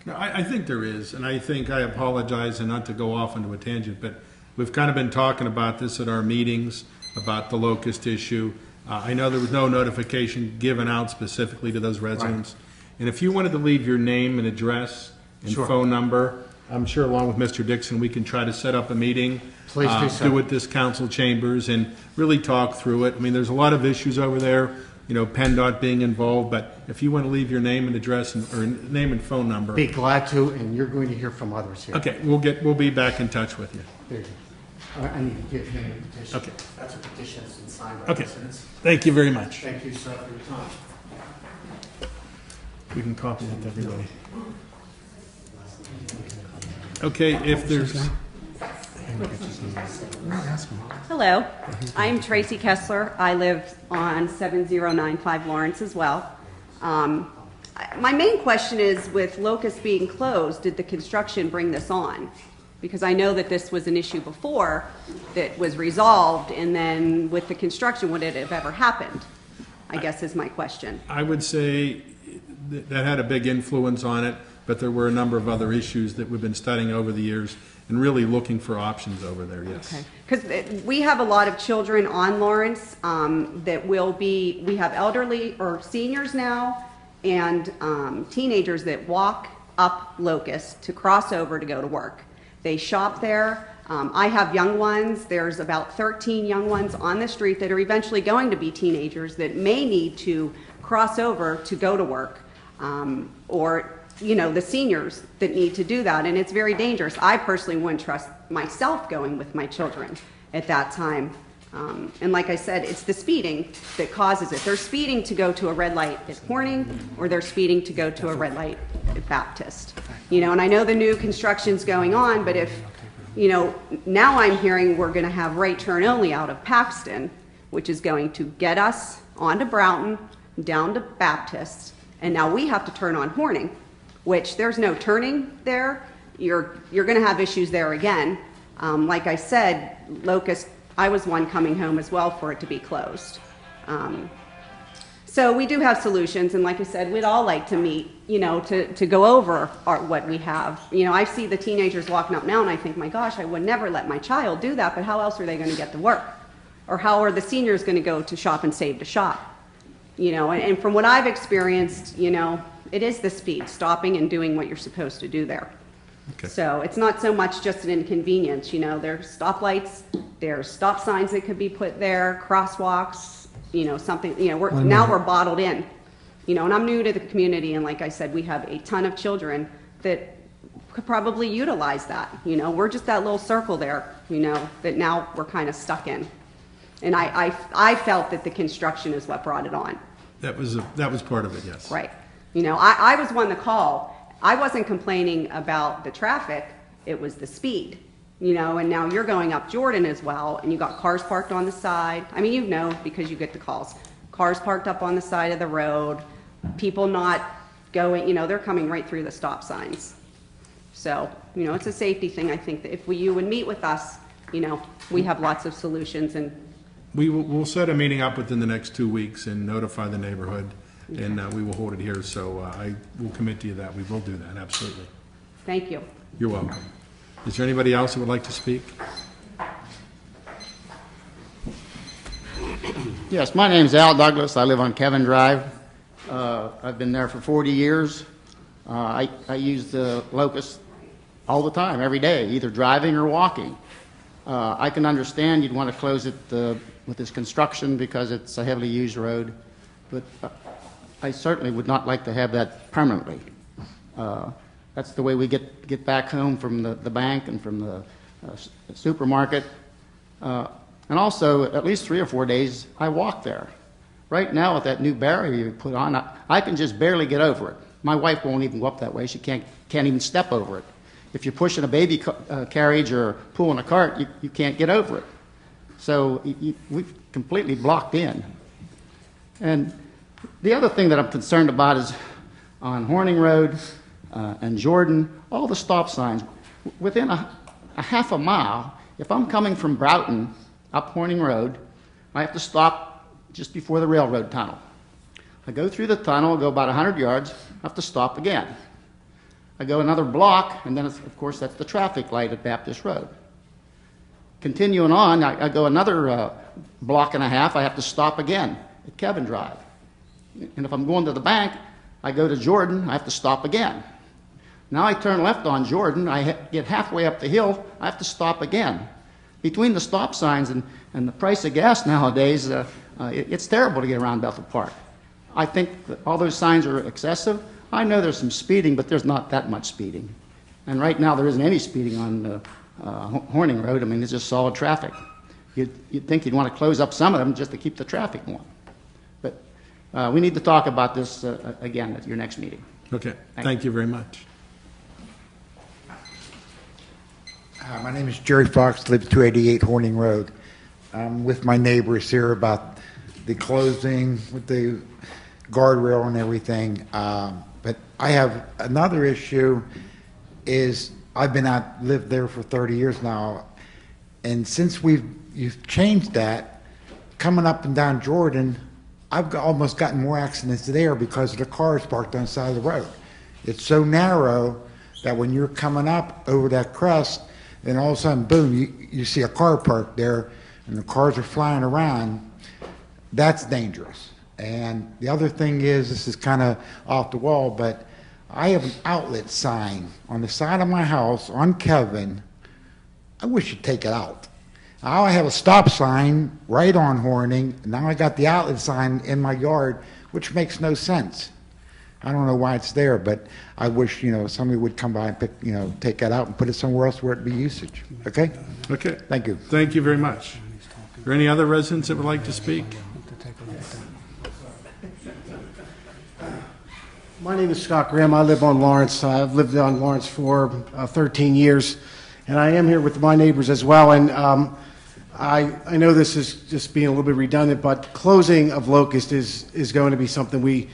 No, I think there is, and I apologize, and not to go off into a tangent, but we've kind of been talking about this at our meetings, about the locust issue. I know there was no notification given out specifically to those residents. Right. And if you wanted to leave your name and address and phone number, I'm sure along with Mr. Dixon, we can try to set up a meeting. Please do so. Do it this council chambers and really talk through it. I mean, there's a lot of issues over there, you know, PennDOT being involved, but if you want to leave your name and address or name and phone number. Be glad to, and you're going to hear from others here. Okay, we'll be back in touch with you. There you go. I need to give him a petition. Okay. That's a petition that's been signed by residents. Thank you very much. Thank you, sir, for your time. We can copy that to everybody. Okay, if there's... Hello, I'm Tracy Kessler. I live on 7095 Lawrence as well. My main question is, with Locust being closed, did the construction bring this on? Because I know that this was an issue before that was resolved, and then with the construction, would it have ever happened? I guess is my question. I would say that had a big influence on it, but there were a number of other issues that we've been studying over the years and really looking for options over there, yes. Okay, because we have a lot of children on Lawrence that we have elderly or seniors now and teenagers that walk up Locust to cross over to go to work. They shop there. I have young ones. There's about 13 young ones on the street that are eventually going to be teenagers that may need to cross over to go to work, or you know, the seniors that need to do that, and it's very dangerous. I personally wouldn't trust myself going with my children at that time. And like I said, it's the speeding that causes it. They're speeding to go to a red light at Corning, or they're speeding to go to a red light at Baptist. You know, and I know the new construction's going on, but if, you know, now I'm hearing we're going to have right turn only out of Paxton, which is going to get us onto Broughton, down to Baptist, and now we have to turn on Horning, which there's no turning there. You're going to have issues there again. Like I said, Locust, I was one coming home as well for it to be closed. So we do have solutions, and like I said, we'd all like to meet, you know, to go over what we have. You know, I see the teenagers walking up now, and I think, my gosh, I would never let my child do that, but how else are they going to get to work? Or how are the seniors going to go to shop and save to shop? You know, and from what I've experienced, you know, it is the speed, stopping and doing what you're supposed to do there. Okay. So it's not so much just an inconvenience, you know, there's stoplights, there's stop signs that could be put there, crosswalks, you know, something, you know, we're bottled in, you know, and I'm new to the community, and like I said, we have a ton of children that could probably utilize that, you know, we're just that little circle there, you know, that now we're kind of stuck in. And I felt that the construction is what brought it on. That was part of it, yes. Right. You know, I was one to call. I wasn't complaining about the traffic, it was the speed. You know, and now you're going up Jordan as well, and you got cars parked on the side. I mean, you know, because you get the calls. Cars parked up on the side of the road, people not going, you know, they're coming right through the stop signs. So, you know, it's a safety thing. I think that if you would meet with us, you know, we have lots of solutions, and We'll set a meeting up within the next 2 weeks and notify the neighborhood, and we will hold it here. So I will commit to you that we will do that, absolutely. Thank you. You're welcome. Is there anybody else who would like to speak? Yes, my name's Al Douglas. I live on Kevin Drive. I've been there for 40 years. I use the Locust all the time, every day, either driving or walking. I can understand you'd want to close it with this construction because it's a heavily used road, but I certainly would not like to have that permanently. That's the way we get back home from the bank and from the supermarket. And also, at least 3 or 4 days, I walk there. Right now, with that new barrier you put on, I can just barely get over it. My wife won't even go up that way. She can't even step over it. If you're pushing a baby carriage or pulling a cart, you can't get over it. So we've completely blocked in. And the other thing that I'm concerned about is on Horning Road and Jordan, all the stop signs. Within a half a mile, if I'm coming from Broughton up Horning Road, I have to stop just before the railroad tunnel. I go through the tunnel, go about 100 yards, I have to stop again. I go another block, and then, of course, that's the traffic light at Baptist Road. Continuing on, I go another block and a half, I have to stop again at Kevin Drive. And if I'm going to the bank, I go to Jordan, I have to stop again. Now I turn left on Jordan, I get halfway up the hill, I have to stop again. Between the stop signs and the price of gas nowadays, it's terrible to get around Bethel Park. I think that all those signs are excessive. I know there's some speeding, but there's not that much speeding. And right now there isn't any speeding on Horning Road. I mean, it's just solid traffic. You'd think you'd want to close up some of them just to keep the traffic going. But we need to talk about this again at your next meeting. Okay, thank you very much. My name is Jerry Fox, live 288 Horning Road. I'm with my neighbors here about the closing with the guardrail and everything. But I have another issue is I've lived there for 30 years now, and since you've changed that, coming up and down Jordan, I've almost gotten more accidents there because of the cars parked on the side of the road. It's so narrow that when you're coming up over that crest, then all of a sudden, boom, you see a car parked there, and the cars are flying around. That's dangerous. And the other thing is, this is kind of off the wall, but I have an outlet sign on the side of my house on Kevin. I wish you'd take it out. Now I have a stop sign right on Horning, and now I got the outlet sign in my yard, which makes no sense. I don't know why it's there, but I wish, somebody would come by and take that out and put it somewhere else where it'd be usage. Okay? Okay. Thank you. Thank you very much. Are there any other residents that would like to speak? My name is Scott Graham. I live on Lawrence. I've lived on Lawrence for 13 years, and I am here with my neighbors as well. And I know this is just being a little bit redundant, but closing of Locust is going to be something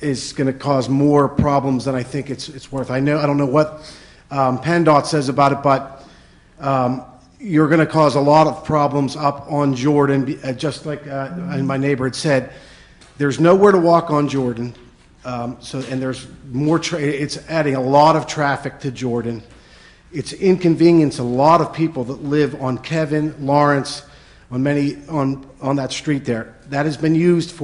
is going to cause more problems than I think it's worth. I don't know what PennDOT says about it, but you're going to cause a lot of problems up on Jordan, just like my neighbor had said. There's nowhere to walk on Jordan, and there's more. It's adding a lot of traffic to Jordan. It's inconvenienced a lot of people that live on Kevin, Lawrence, on that street there. That has been used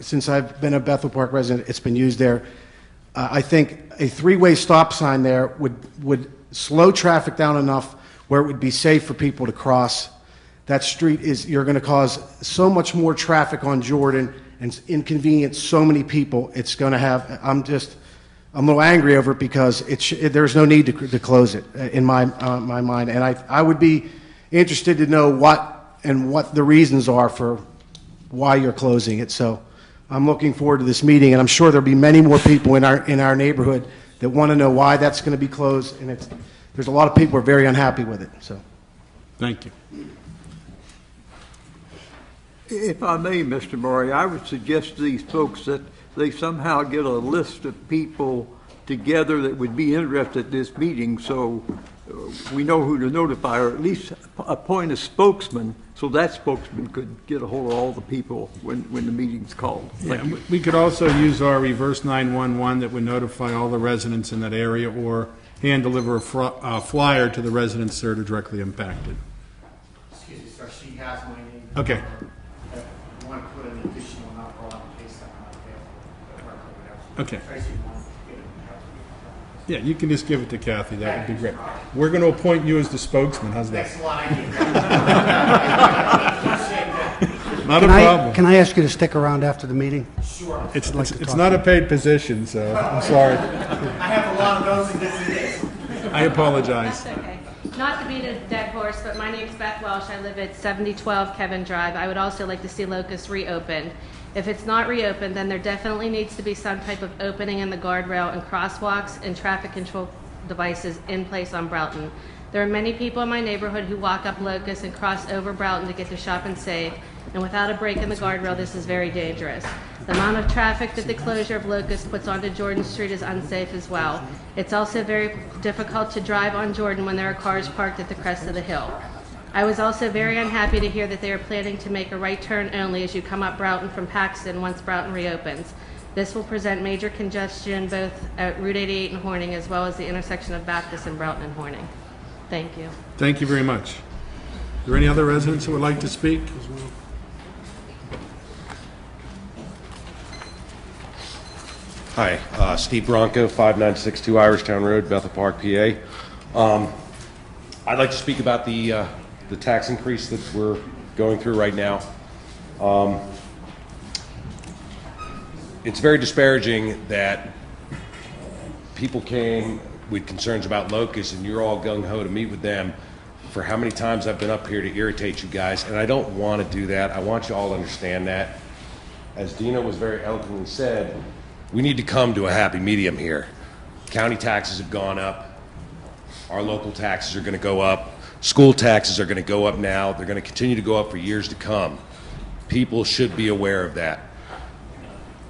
since I've been a Bethel Park resident. It's been used there. I think a three-way stop sign there would slow traffic down enough where it would be safe for people to cross. That street you're going to cause so much more traffic on Jordan and inconvenience so many people. It's going to have. I'm a little angry over it because there's no need to close it in my mind. And I would be interested to know what the reasons are for why you're closing it. So I'm looking forward to this meeting, and I'm sure there'll be many more people in our neighborhood that want to know why that's going to be closed. And there's a lot of people who are very unhappy with it. So, thank you. If I may, Mr. Murray, I would suggest to these folks that they somehow get a list of people together that would be interested in this meeting, so we know who to notify, or at least appoint a spokesman, so that spokesman could get a hold of all the people when the meeting's called. Thank you. We could also use our reverse 911 that would notify all the residents in that area, or hand deliver a flyer to the residents that are directly impacted. Excuse me, sir, she has my name. Okay. If you want to put an additional number on in case I'm not available. Okay. Tracy, you want to give it to Yeah, you can just give it to Kathy. That would be great. We're going to appoint you as the spokesman. How's that? Thanks a lot. I Not a problem. Can I ask you to stick around after the meeting? Sure. It's not a paid position, so I'm sorry. I have a lot of those in different days. I apologize. That's okay. Not to beat a dead horse, but my name's Beth Welsh. I live at 7012 Kevin Drive. I would also like to see Locust reopened. If it's not reopened, then there definitely needs to be some type of opening in the guardrail and crosswalks and traffic control devices in place on Broughton. There are many people in my neighborhood who walk up Locust and cross over Broughton to get to Shop and Save, and without a break in the guardrail, this is very dangerous. The amount of traffic that the closure of Locust puts onto Jordan Street is unsafe as well. It's also very difficult to drive on Jordan when there are cars parked at the crest of the hill. I was also very unhappy to hear that they are planning to make a right turn only as you come up Broughton from Paxton once Broughton reopens. This will present major congestion both at Route 88 and Horning, as well as the intersection of Baptist and Broughton and Horning. Thank you. Thank you very much. Are there any other residents who would like to speak? Hi, Steve Bronco, 5962 Irishtown Road, Bethel Park, PA. I'd like to speak about the tax increase that we're going through right now. It's very disparaging that people came with concerns about Locust and you're all gung-ho to meet with them. For how many times I've been up here to irritate you guys, and I don't want to do that. I want you all to understand that. As Dino was very eloquently said, we need to come to a happy medium here. County taxes have gone up. Our local taxes are going to go up. School taxes are going to go up now. They're going to continue to go up for years to come. People should be aware of that.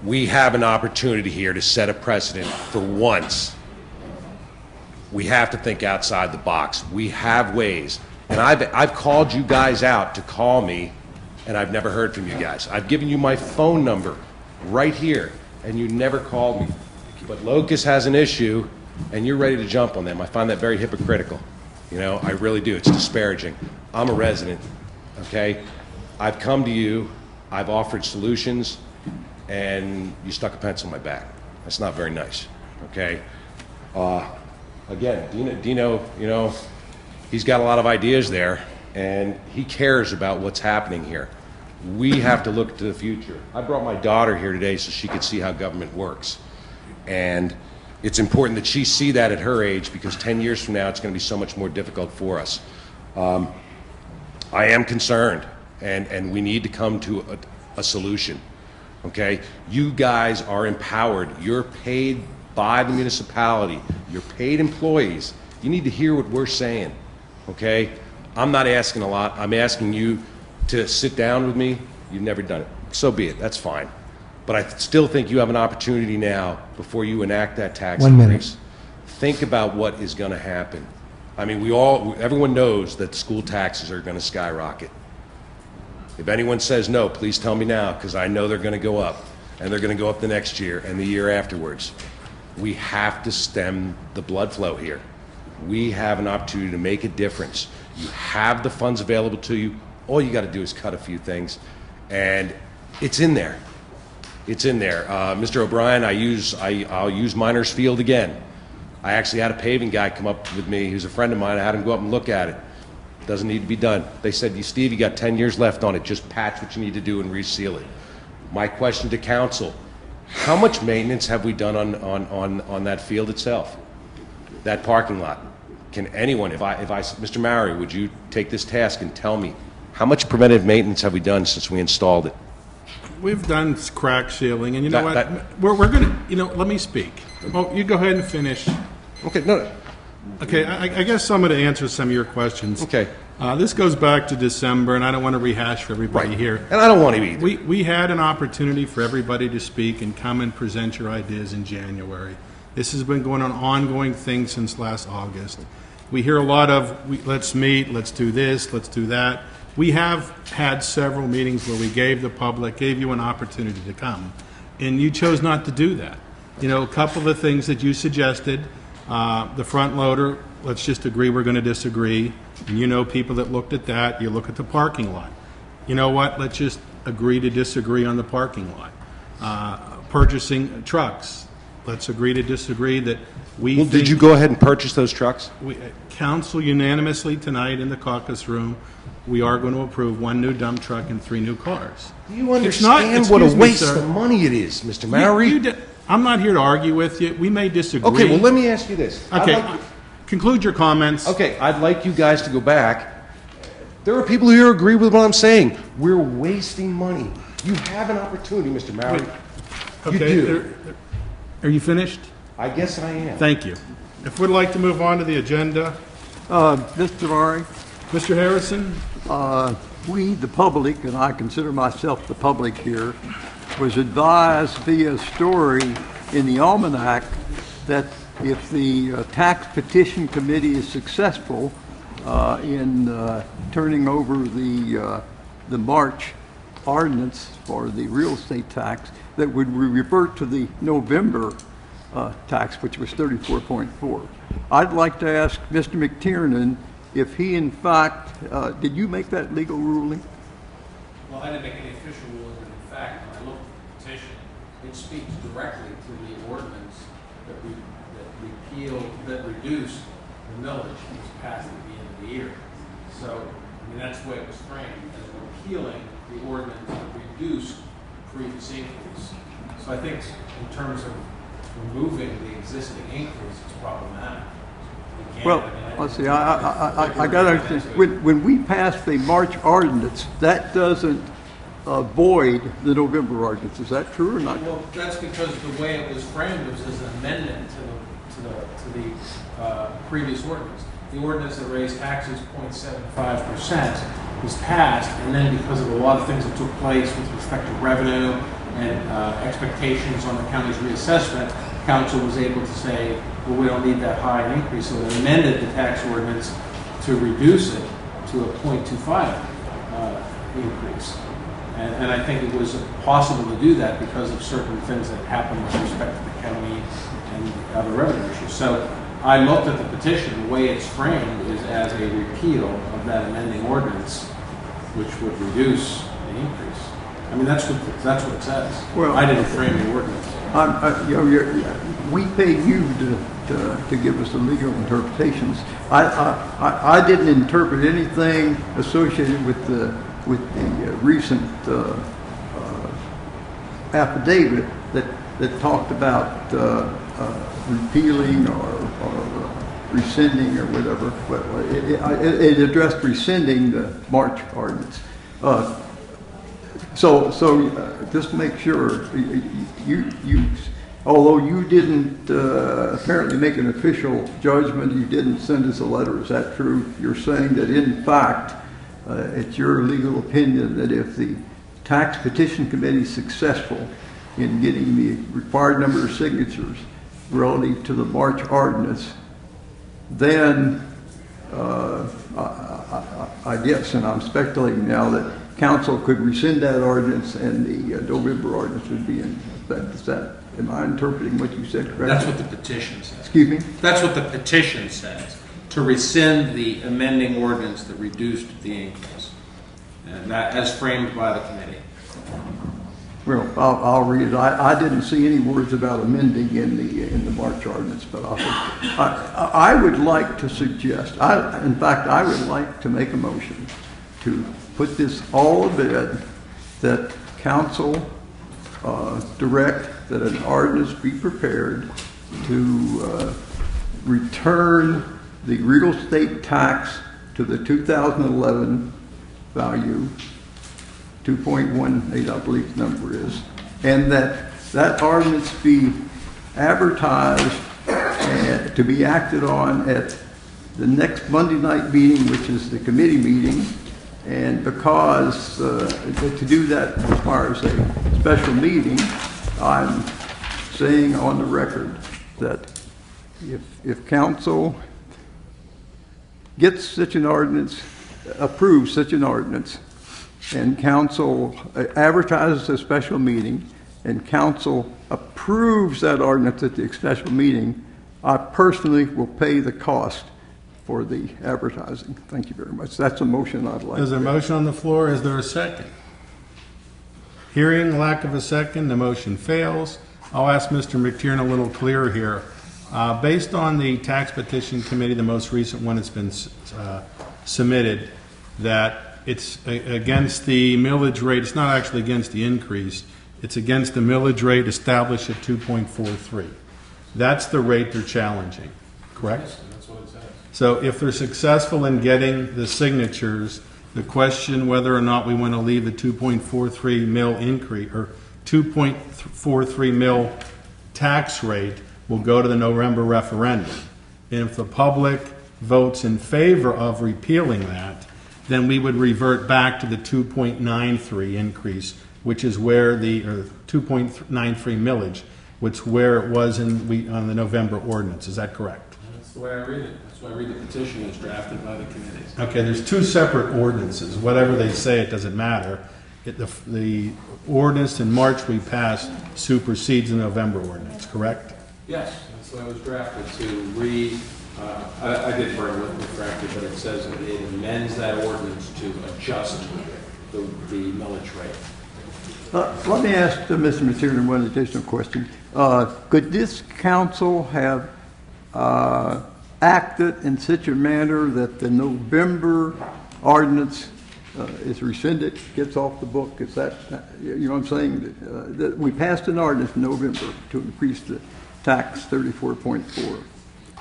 We have an opportunity here to set a precedent for once. We have to think outside the box. We have ways. And I've called you guys out to call me, and I've never heard from you guys. I've given you my phone number right here, and you never called me. But Locust has an issue, and you're ready to jump on them. I find that very hypocritical. You know, I really do. It's disparaging. I'm a resident, okay? I've come to you. I've offered solutions, and you stuck a pencil in my back. That's not very nice, okay? Again, Dino, you know, he's got a lot of ideas there, and he cares about what's happening here. We have to look to the future. I brought my daughter here today so she could see how government works. And it's important that she see that at her age, because 10 years from now, it's going to be so much more difficult for us. I am concerned, and we need to come to a solution, okay? You guys are empowered. You're paid by the municipality. You're paid employees. You need to hear what we're saying, okay? I'm not asking a lot. I'm asking you to sit down with me. You've never done it. So be it. That's fine. But I still think you have an opportunity now, before you enact that tax increase. Think about what is going to happen. I mean, everyone knows that school taxes are going to skyrocket. If anyone says no, please tell me now, because I know they're going to go up, and they're going to go up the next year and the year afterwards. We have to stem the blood flow here. We have an opportunity to make a difference. You have the funds available to you. All you got to do is cut a few things, and it's in there. It's in there. Mr. O'Brien, I'll use Miners Field again. I actually had a paving guy come up with me, who's a friend of mine. I had him go up and look at it. Doesn't need to be done. They said, Steve, you got 10 years left on it. Just patch what you need to do and reseal it. My question to council: how much maintenance have we done on that field itself, that parking lot? Can anyone, Mr. Mowry, would you take this task and tell me how much preventive maintenance have we done since we installed it? We've done crack sealing, and you know we're going to, you know, let me speak. Oh, you go ahead and finish. Okay, no. Okay, I guess I'm going to answer some of your questions. Okay. This goes back to December, and I don't want to rehash for everybody here. And I don't want to either. We had an opportunity for everybody to speak and come and present your ideas in January. This has been going on, ongoing thing since last August. We hear a lot of, let's meet, let's do this, let's do that. We have had several meetings where we gave the public, gave you an opportunity to come, and you chose not to do that. You know, a couple of the things that you suggested, the front loader, let's just agree we're going to disagree. And you know people that looked at that. You look at the parking lot. You know what? Let's just agree to disagree on the parking lot. Purchasing trucks. Let's agree to disagree that we Well, did you go ahead and purchase those trucks? Council unanimously tonight in the caucus room, we are going to approve 1 new dump truck and 3 new cars. Do you understand what a waste of money it is, Mr. Mowry? I'm not here to argue with you. We may disagree. Okay, well, let me ask you this. Okay, conclude your comments. Okay, I'd like you guys to go back. There are people here who agree with what I'm saying. We're wasting money. You have an opportunity, Mr. Mowry. Okay, You do. Are you finished? I guess I am. Thank you. If we'd like to move on to the agenda. Mr. Murray? Mr. Harrison? We, the public, and I consider myself the public here, was advised via story in the Almanac that if the tax petition committee is successful in turning over the March ordinance for the real estate tax, that would revert to the November tax, which was 34.4. I'd like to ask Mr. McTiernan if he, in fact, did you make that legal ruling? Well, I didn't make any official ruling, but in fact, when I looked at the petition, it speaks directly to the ordinance that reduced the millage that was passed at the end of the year. So, I mean, that's the way it was framed, as repealing the ordinance that reduced the previous increase. So I think in terms of removing the existing increase, it's problematic. Well, let's see, I got to understand, when we passed the March ordinance, that doesn't void the November ordinance. Is that true or not? Well, that's because the way it was framed was as an amendment to the previous ordinance. The ordinance that raised taxes 0.75% was passed, and then because of a lot of things that took place with respect to revenue and expectations on the county's reassessment, council was able to say, well, we don't need that high an increase, so it amended the tax ordinance to reduce it to a 0.25 increase. And I think it was possible to do that because of certain things that happened with respect to the county and other revenue issues. So I looked at the petition, the way it's framed is as a repeal of that amending ordinance, which would reduce the increase. I mean, that's what it says. Well, I didn't frame the ordinance. We pay you to give us the legal interpretations. I didn't interpret anything associated with the recent affidavit that talked about repealing or rescinding or whatever. It addressed rescinding the March ordinance. So just to make sure, although you didn't apparently make an official judgment, you didn't send us a letter. Is that true? You're saying that in fact, it's your legal opinion that if the tax petition committee is successful in getting the required number of signatures relative to the March ordinance, then I guess, and I'm speculating now, that council could rescind that ordinance and the November ordinance would be in effect. Am I interpreting what you said correctly? That's what the petition says. Excuse me? That's what the petition says, to rescind the amending ordinance that reduced the increase, and that as framed by the committee. Well, I'll read it. I didn't see any words about amending in the March ordinance, but I would like to suggest, in fact, I would like to make a motion to put this all to bed, that council direct that an ordinance be prepared to return the real estate tax to the 2011 value, 2.18, I believe the number is, and that ordinance be advertised and to be acted on at the next Monday night meeting, which is the committee meeting. And because to do that requires a special meeting, I'm saying on the record that if council gets such an ordinance, approves such an ordinance, and council advertises a special meeting, and council approves that ordinance at the special meeting, I personally will pay the cost for the advertising. Thank you very much. That's a motion I'd like. There's a motion on the floor. Is there a second? Hearing lack of a second, the motion fails. I'll ask Mr. McTiernan a little clearer here. Based on the tax petition committee, the most recent one that's been submitted, that it's against the millage rate. It's not actually against the increase. It's against the millage rate established at 2.43. That's the rate they're challenging, correct? Yes, that's what it says. So if they're successful in getting the signatures, the question whether or not we want to leave the 2.43 mil increase or 2.43 mil tax rate will go to the November referendum. And if the public votes in favor of repealing that, then we would revert back to the 2.93 increase, which is where the 2.93 millage, which where it was on the November ordinance. Is that correct? That's the way I read it. That's why I read the petition as drafted by the committee. Okay, there's two separate ordinances. Whatever they say, it doesn't matter. The ordinance in March we passed supersedes the November ordinance, correct? Yes, that's the way it was drafted to I did bring it with me correctly, but it says that it amends that ordinance to adjust the millage rate. Let me ask Mr. McTiernan one additional question. Could this council have acted in such a manner that the November ordinance is rescinded, gets off the book? Is that, you know what I'm saying? That we passed an ordinance in November to increase the tax 34.4.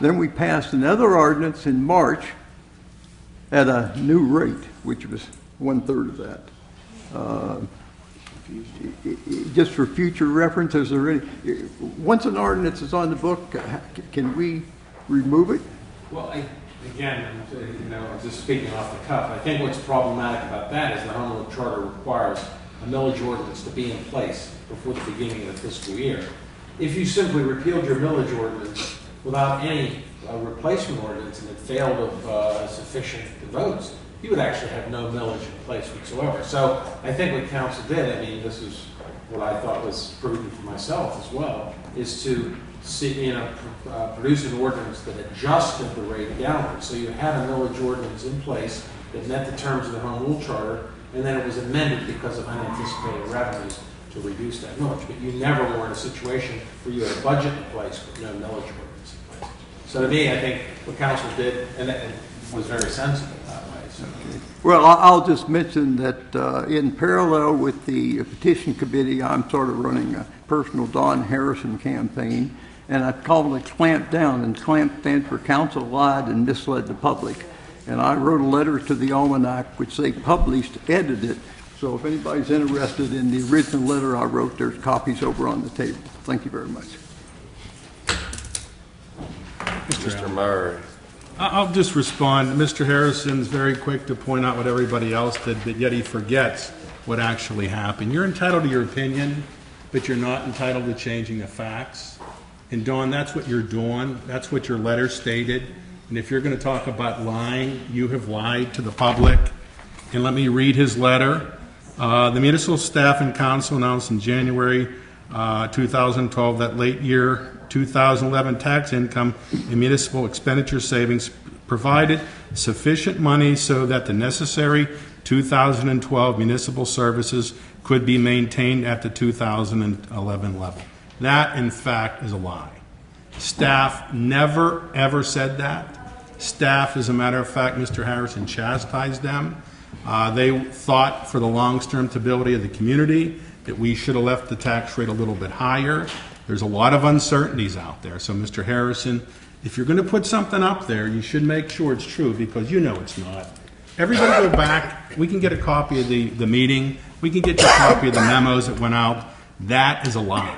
Then we passed another ordinance in March at a new rate, which was 1/3 of that. Just for future reference, is there any, once an ordinance is on the book, can we remove it? Well, again, just speaking off the cuff, I think what's problematic about that is the Home Rule Charter requires a millage ordinance to be in place before the beginning of the fiscal year. If you simply repealed your millage ordinance without any replacement ordinance and it failed of sufficient votes, you would actually have no millage in place whatsoever. So I think what council did, I mean, this is what I thought was prudent for myself as well, is to produce an ordinance that adjusted the rate downward. So you had a millage ordinance in place that met the terms of the Home Rule Charter, and then it was amended because of unanticipated revenues to reduce that millage. But you never were in a situation where you had a budget in place with no millage ordinance in place. So to me, I think what council did, and it was very sensible that way. So. Okay. Well, I'll just mention that in parallel with the petition committee, I'm sort of running a personal Don Harrison campaign, and I called it Clamp Down, and CLAMP stands for Council Lied and Misled the Public. And I wrote a letter to the Almanac, which they published, edited. So if anybody's interested in the original letter I wrote, there's copies over on the table. Thank you very much. Mr. Meyer. I'll just respond. Mr. Harrison's very quick to point out what everybody else did, but yet he forgets what actually happened. You're entitled to your opinion, but you're not entitled to changing the facts. And Dawn, that's what you're doing. That's what your letter stated. And if you're going to talk about lying, you have lied to the public. And let me read his letter. The municipal staff and council announced in January 2012 that late year 2011 tax income and municipal expenditure savings provided sufficient money so that the necessary 2012 municipal services could be maintained at the 2011 level. That, in fact, is a lie. Staff never, ever said that. Staff, as a matter of fact, Mr. Harrison chastised them. They thought for the long-term stability of the community that we should have left the tax rate a little bit higher. There's a lot of uncertainties out there. So, Mr. Harrison, if you're going to put something up there, you should make sure it's true, because you know it's not. Everybody go back. We can get a copy of the meeting. We can get you a copy of the memos that went out. That is a lie.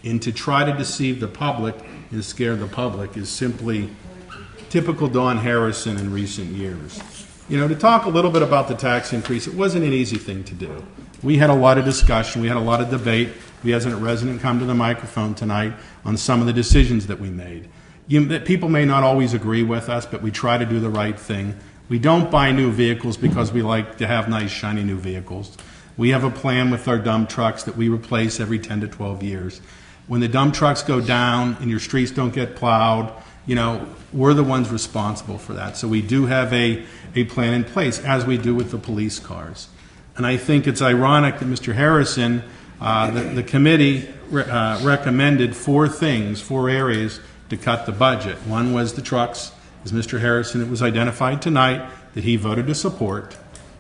And to try to deceive the public and scare the public is simply typical Don Harrison in recent years. You know, to talk a little bit about the tax increase, it wasn't an easy thing to do. We had a lot of discussion. We had a lot of debate. We had a resident come to the microphone tonight on some of the decisions that we made. that people may not always agree with us, but we try to do the right thing. We don't buy new vehicles because we like to have nice, shiny new vehicles. We have a plan with our dump trucks that we replace every 10 to 12 years. When the dump trucks go down and your streets don't get plowed, we're the ones responsible for that. So we do have a plan in place, as we do with the police cars. And I think it's ironic that Mr. Harrison, the committee recommended 4 areas to cut the budget. One was the trucks, as Mr. Harrison, it was identified tonight that he voted to support.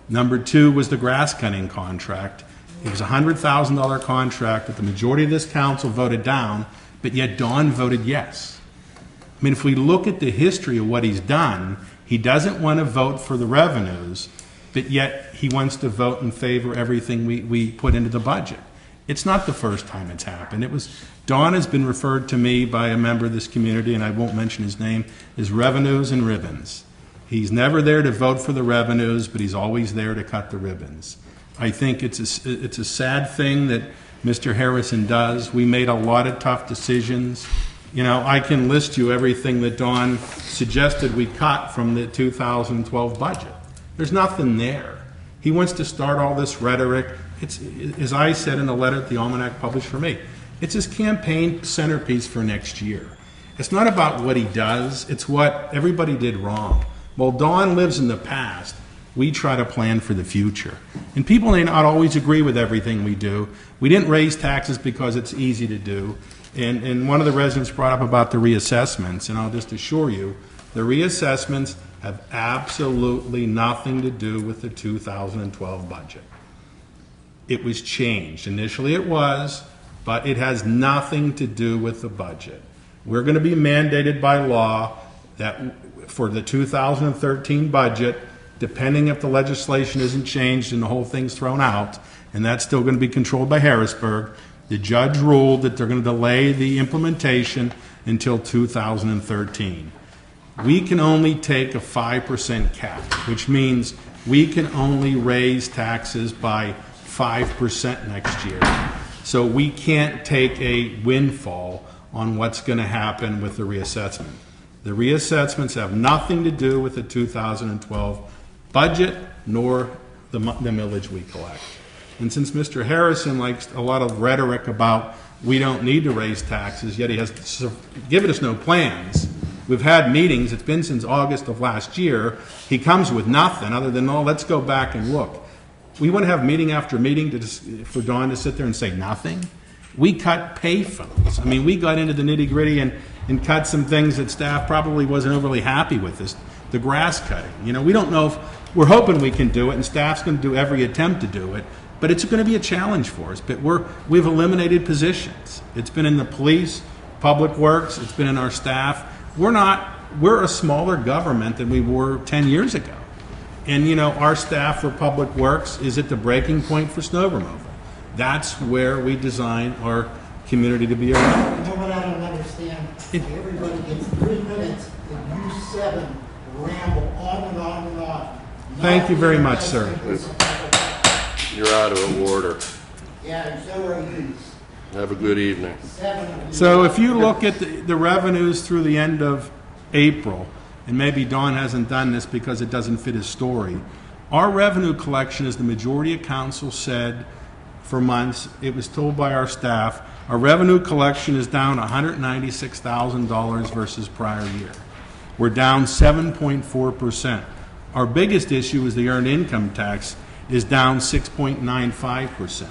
Number 2 was the grass cutting contract. It was a $100,000 contract that the majority of this council voted down, but yet Don voted yes. I mean, if we look at the history of what he's done, he doesn't want to vote for the revenues, but yet he wants to vote in favor of everything we put into the budget. It's not the first time it's happened. Don has been referred to me by a member of this community, and I won't mention his name, as revenues and ribbons. He's never there to vote for the revenues, but he's always there to cut the ribbons. I think it's a sad thing that Mr. Harrison does. We made a lot of tough decisions. I can list you everything that Don suggested we cut from the 2012 budget. There's nothing there. He wants to start all this rhetoric. It's, as I said in the letter that the Almanac published for me, it's his campaign centerpiece for next year. It's not about what he does, it's what everybody did wrong. While Don lives in the past, we try to plan for the future. And people may not always agree with everything we do. We didn't raise taxes because it's easy to do. And one of the residents brought up about the reassessments, and I'll just assure you, the reassessments have absolutely nothing to do with the 2012 budget. It was changed. Initially it was, but it has nothing to do with the budget. We're going to be mandated by law that for the 2013 budget, depending if the legislation isn't changed and the whole thing's thrown out, and that's still going to be controlled by Harrisburg, the judge ruled that they're going to delay the implementation until 2013. We can only take a 5% cap, which means we can only raise taxes by 5% next year. So we can't take a windfall on what's going to happen with the reassessment. The reassessments have nothing to do with the 2012 budget nor the millage we collect. And since Mr. Harrison likes a lot of rhetoric about we don't need to raise taxes, yet he has given us no plans. We've had meetings, it's been since August of last year. He comes with nothing other than, oh, let's go back and look. We want to have meeting after meeting for Don to sit there and say nothing. We cut payphones. I mean, we got into the nitty gritty and cut some things that staff probably wasn't overly happy with. The grass cutting. We don't know if, we're hoping we can do it, and staff's going to do every attempt to do it, but it's going to be a challenge for us. But we've eliminated positions. It's been in the police, public works, it's been in our staff. We're a smaller government than we were 10 years ago. And, our staff for public works is at the breaking point for snow removal. That's where we design our community to be around. You know what I don't understand? Everybody gets 3 minutes and you 7 ramble on and on and on. Thank you very much, sir. You're out of order. Yeah, and so are you. Have a good evening. So if you look at the revenues through the end of April, and maybe Don hasn't done this because it doesn't fit his story, our revenue collection, as the majority of council said for months, it was told by our staff, our revenue collection is down $196,000 versus prior year. We're down 7.4%. Our biggest issue is the earned income tax is down 6.95%.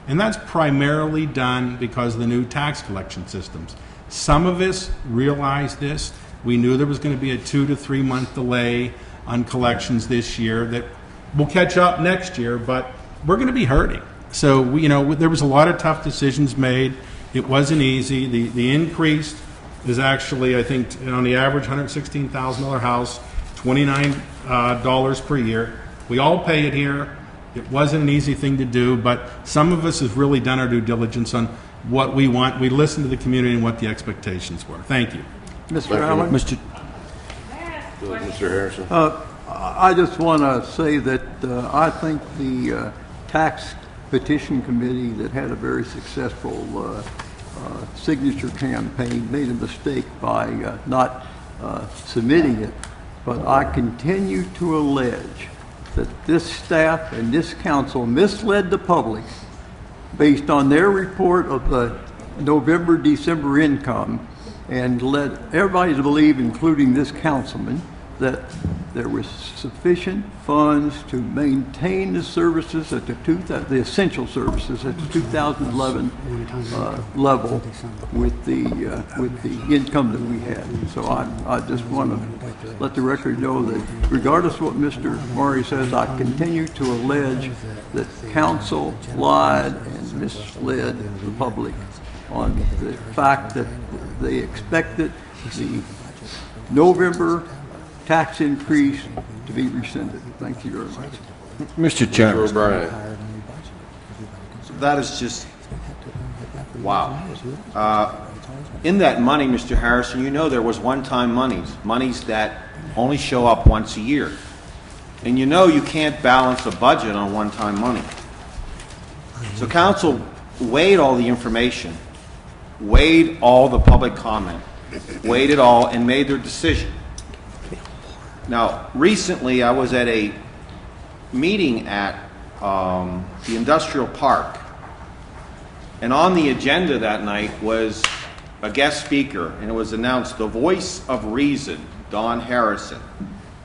And that's primarily done because of the new tax collection systems. Some of us realized this. We knew there was going to be a 2 to 3 month delay on collections this year that will catch up next year, but we're going to be hurting. So, there was a lot of tough decisions made. It wasn't easy. The increase is actually, I think, on the average $116,000 house, $29 per year. We all pay it here. It wasn't an easy thing to do, but some of us have really done our due diligence on what we want. We listened to the community and what the expectations were. Thank you. Mr. Allen? Mr. Harrison. I just want to say that I think the tax petition committee that had a very successful signature campaign made a mistake by not submitting it, but I continue to allege that this staff and this council misled the public based on their report of the November, December income and led everybody to believe, including this councilman, that there was sufficient funds to maintain the services at the essential services at the 2011 level with the income that we had. So I just want to let the record know that regardless of what Mr. Murray says, I continue to allege that council lied and misled the public on the fact that they expected the November tax increase to be rescinded. Thank you very much. Mr. Chairman. Mr. O'Brien. That is just, wow. In that money, Mr. Harrison, you know there was one-time monies that only show up once a year. And you know you can't balance a budget on one-time money. So council weighed all the information, weighed all the public comment, weighed it all, and made their decision. Now, recently I was at a meeting at the industrial park, and on the agenda that night was a guest speaker, and it was announced the voice of reason, Don Harrison.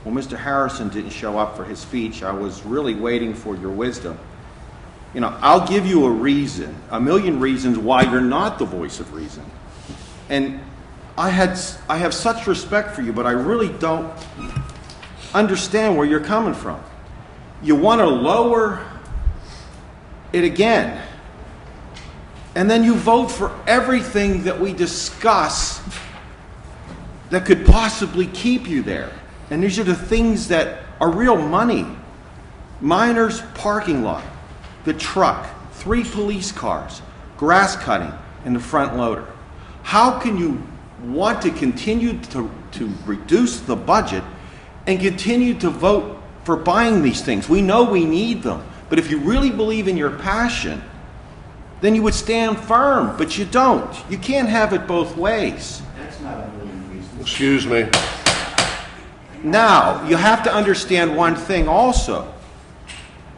Well, Mr. Harrison didn't show up for his speech. I was really waiting for your wisdom. You know, I'll give you a reason, a million reasons why you're not the voice of reason. And I have such respect for you, but I really don't understand where you're coming from. You want to lower it again, and then you vote for everything that we discuss that could possibly keep you there. And these are the things that are real money. Minor's parking lot, the truck, 3 police cars, grass cutting, and the front loader. How can you want to continue to reduce the budget and continue to vote for buying these things? We know we need them, but if you really believe in your passion, then you would stand firm, but you don't. You can't have it both ways. That's not a million reasons. Excuse me. Now, you have to understand one thing also.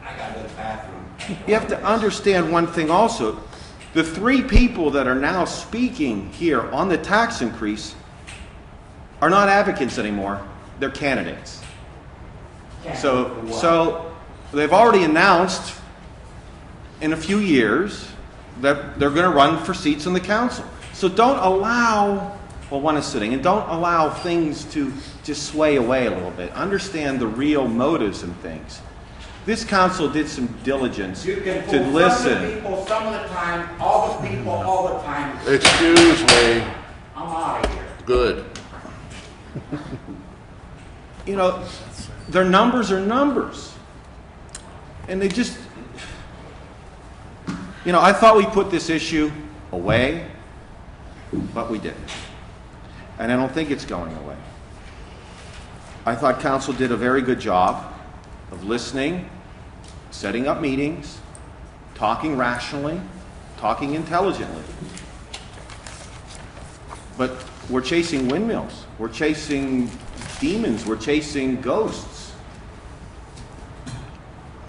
I gotta go to the bathroom. You have to understand one thing also. The 3 people that are now speaking here on the tax increase are not advocates anymore. They're candidates. So they've already announced in a few years that they're going to run for seats in the council. So don't allow, well, one is sitting, and don't allow things to just sway away a little bit. Understand the real motives and things. This council did some diligence You can to fool listen. some of the people some of the time, all the people all the time. Excuse me. I'm out of here. Good. You know, their numbers are numbers. And they just, you know, I thought we put this issue away, but we didn't. And I don't think it's going away. I thought council did a very good job of listening, setting up meetings, talking rationally, talking intelligently. But we're chasing windmills. We're chasing demons. We're chasing ghosts.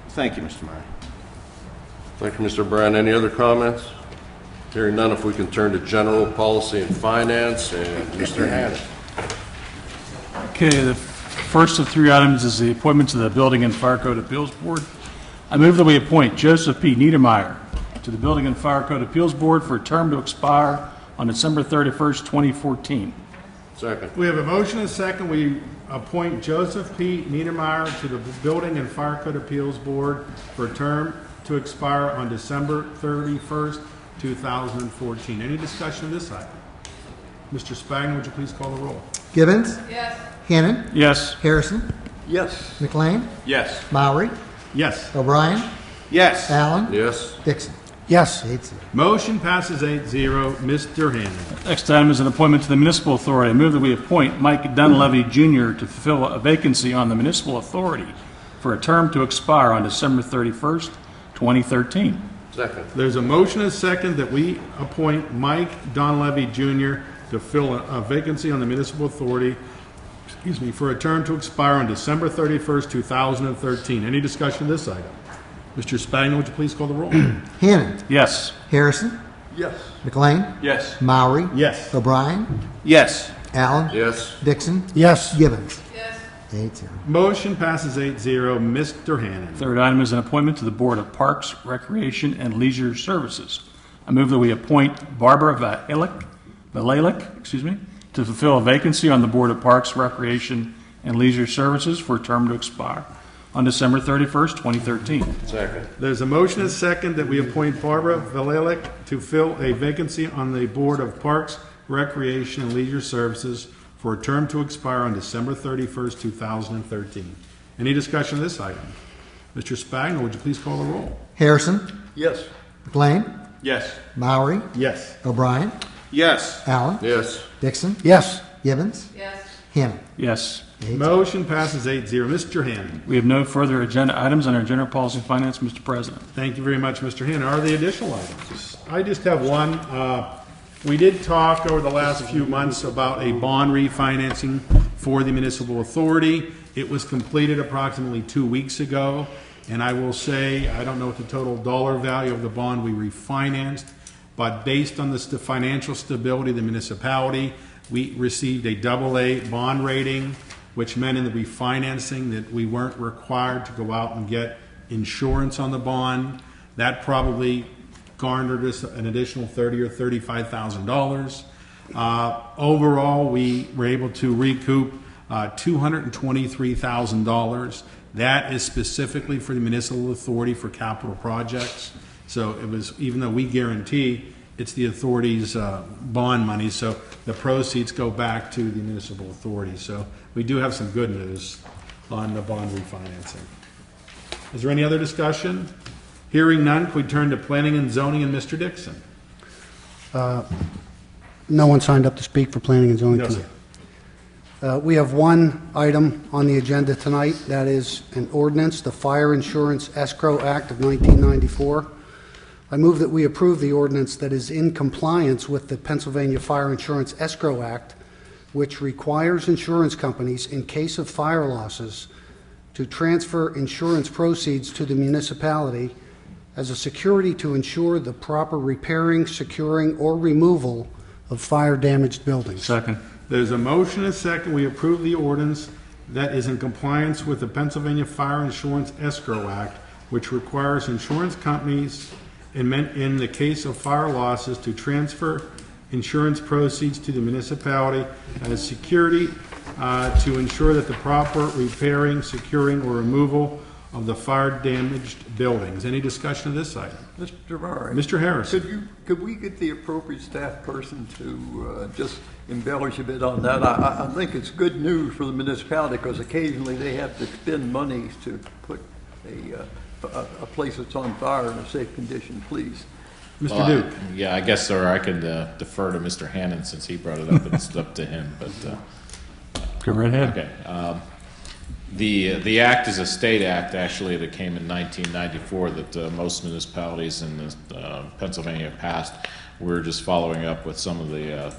Thank you, Mr. Murray. Thank you, Mr. Brown. Any other comments? Hearing none, if we can turn to general policy and finance, and Mr. Hannon. Okay, the first of 3 items is the appointment to the Building and Fire Code Appeals Board. I move that we appoint Joseph P. Niedermeyer to the Building and Fire Code Appeals Board for a term to expire on December 31st, 2014. Second. We have a motion and a second. We appoint Joseph P. Niedermeyer to the Building and Fire Code Appeals Board for a term to expire on December 31st, 2014. Any discussion of this item? Mr. Spagna, would you please call the roll? Gibbons? Yes. Hannon? Yes. Harrison? Yes. McLean? Yes. Mowry? Yes. O'Brien? Yes. Allen? Yes. Dixon? Yes. 8-0. Motion passes 8-0. Mr. Hannon. Next item is an appointment to the Municipal Authority. I move that we appoint Mike Dunleavy Jr. to fulfill a vacancy on the Municipal Authority for a term to expire on December 31st, 2013. Second. There's a motion and a second that we appoint Mike Donlevy Jr. to fill a vacancy on the municipal authority, for a term to expire on December 31st, 2013. Any discussion of this item? Mr. Spagna, would you please call the roll? Hannon. Yes. Harrison. Yes. McLean. Yes. Maury. Yes. O'Brien. Yes. Allen. Yes. Dixon. Yes. Gibbons. 8-0. Motion passes 8-0. Mr. Hannon. Third item is an appointment to the Board of Parks, Recreation, and Leisure Services. I move that we appoint Barbara Valalick, to fulfill a vacancy on the Board of Parks, Recreation, and Leisure Services for a term to expire on December 31st, 2013. Second. There's a motion and a second that we appoint Barbara Valalick to fill a vacancy on the Board of Parks, Recreation, and Leisure Services for a term to expire on December 31st, 2013. Any discussion of this item? Mr. Spagna, would you please call the roll? Harrison. Yes. McLean. Yes. Maury. Yes. O'Brien. Yes. Allen. Yes. Dixon. Yes. Gibbons. Hannon. Yes. Motion passes 8-0. Mr. Hannon. We have no further agenda items on our general policy and finance, Mr. President. Thank you very much, Mr. Hannon. Are there additional items? I just have one. We did talk over the last few months about a bond refinancing for the municipal authority. It was completed approximately 2 weeks ago, and I will say, I don't know what the total dollar value of the bond we refinanced, but based on the financial stability of the municipality, we received a AA bond rating, which meant in the refinancing that we weren't required to go out and get insurance on the bond. That probably garnered us an additional $30,000 or $35,000. Overall, we were able to recoup $223,000. That is specifically for the municipal authority for capital projects. So it was, even though we guarantee, it's the authority's bond money, so the proceeds go back to the municipal authority. So we do have some good news on the bond refinancing. Is there any other discussion? Hearing none, could we turn to planning and zoning and Mr. Dixon? No one signed up to speak for planning and zoning No, tonight. We have one item on the agenda tonight. That is an ordinance, the Fire Insurance Escrow Act of 1994. I move that we approve the ordinance that is in compliance with the Pennsylvania Fire Insurance Escrow Act, which requires insurance companies, in case of fire losses, to transfer insurance proceeds to the municipality as a security to ensure the proper repairing, securing, or removal of fire-damaged buildings. Second. There's a motion and a second. We approve the ordinance that is in compliance with the Pennsylvania Fire Insurance Escrow Act, which requires insurance companies, in the case of fire losses, to transfer insurance proceeds to the municipality as security to ensure that the proper repairing, securing, or removal of the fire-damaged buildings. Any discussion of this item? Mr. Murray. Mr. Harrison. Could we get the appropriate staff person to just embellish a bit on that? I think it's good news for the municipality because occasionally they have to spend money to put a place that's on fire in a safe condition, please. Mr. Duke. Yeah, I guess, sir, I could defer to Mr. Hannon since he brought it up. It's up to him, but go right ahead. Okay. The act is a state act, actually, that came in 1994 that most municipalities in Pennsylvania passed. We're just following up with some of the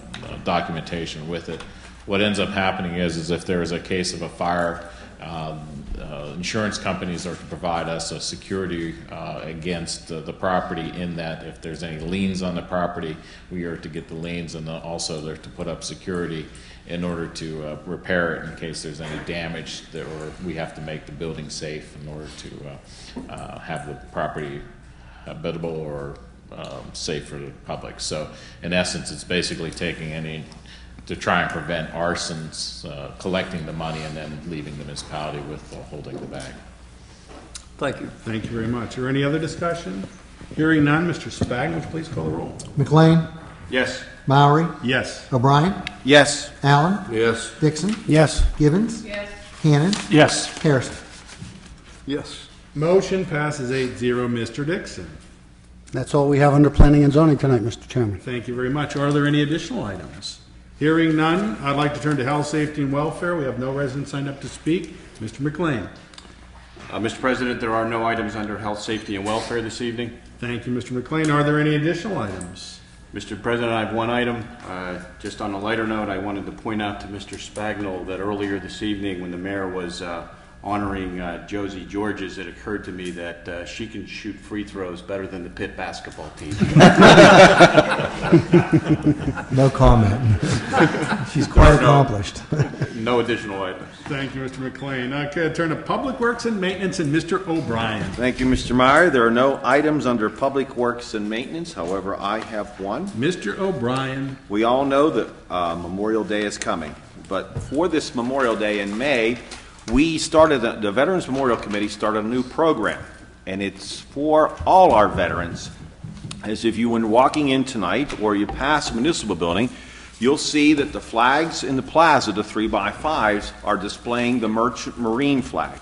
documentation with it. What ends up happening is if there is a case of a fire, insurance companies are to provide us a security against the property, in that if there's any liens on the property, we are to get the liens, and also they're to put up security in order to repair it in case there's any damage, or we have to make the building safe in order to have the property habitable or safe for the public. So in essence, it's basically taking any to try and prevent arsons, collecting the money and then leaving the municipality with holding the bag. Thank you. Thank you very much. Are any other discussion? Hearing none, Mr. Spagna, would you please call the roll? McLean. Yes. Maury. Yes. O'Brien. Yes. Allen. Yes. Dixon. Yes. Gibbons. Yes. Hannon. Yes. Harrison. Yes. Motion passes 8-0. Mr. Dixon. That's all we have under planning and zoning tonight, Mr. Chairman. Thank you very much. Are there any additional items? Hearing none, I'd like to turn to health, safety, and welfare. We have no residents signed up to speak. Mr. McLean. Mr. President, there are no items under health, safety, and welfare this evening. Thank you, Mr. McLean. Are there any additional items? Mr. President, I have one item. Just on a lighter note, I wanted to point out to Mr. Spagnol that earlier this evening when the mayor was honoring Josie Georges, it occurred to me that she can shoot free throws better than the Pitt basketball team. No comment. She's quite accomplished. No additional items. Thank you, Mr. McLean. Okay, turn to Public Works and Maintenance and Mr. O'Brien. Thank you, Mr. Meyer. There are no items under Public Works and Maintenance. However, I have one. Mr. O'Brien. We all know that Memorial Day is coming, but for this Memorial Day in May, we started, the Veterans Memorial Committee started a new program, and it's for all our veterans. As if you were walking in tonight or you pass a municipal building, you'll see that the flags in the plaza, the 3x5s, are displaying the Merchant Marine flag.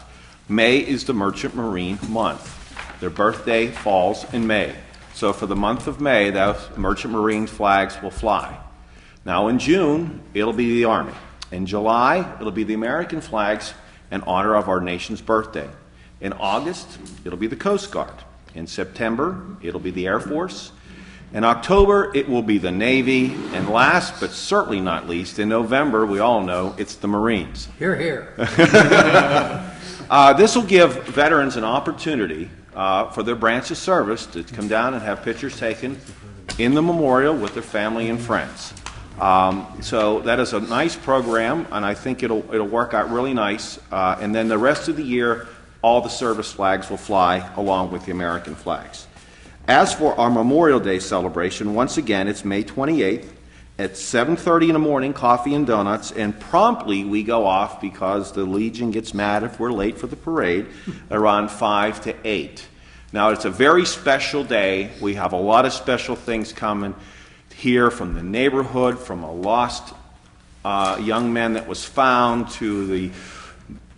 May is the Merchant Marine month. Their birthday falls in May. So for the month of May, those Merchant Marine flags will fly. Now in June, it'll be the Army. In July, it'll be the American flags in honor of our nation's birthday. In August, it'll be the Coast Guard. In September, it'll be the Air Force. In October, it will be the Navy. And last, but certainly not least, in November, we all know, it's the Marines. Hear, hear. This will give veterans an opportunity for their branch of service to come down and have pictures taken in the memorial with their family and friends. So that is a nice program, and I think it'll work out really nice. And then the rest of the year, all the service flags will fly along with the American flags. As for our Memorial Day celebration, once again, it's May 28th at 7:30 in the morning, coffee and donuts, and promptly we go off because the Legion gets mad if we're late for the parade around 5 to 8. Now, it's a very special day. We have a lot of special things coming here from the neighborhood, from a lost young man that was found to the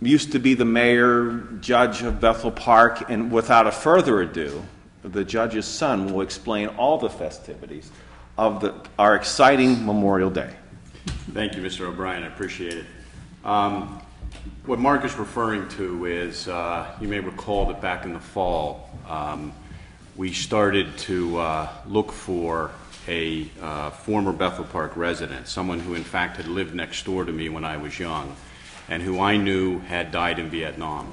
used to be the mayor, judge of Bethel Park, and without a further ado, the judge's son will explain all the festivities of our exciting Memorial Day. Thank you, Mr. O'Brien. I appreciate it. What Mark is referring to is, you may recall that back in the fall, we started to look for a former Bethel Park resident, someone who in fact had lived next door to me when I was young, and who I knew had died in Vietnam.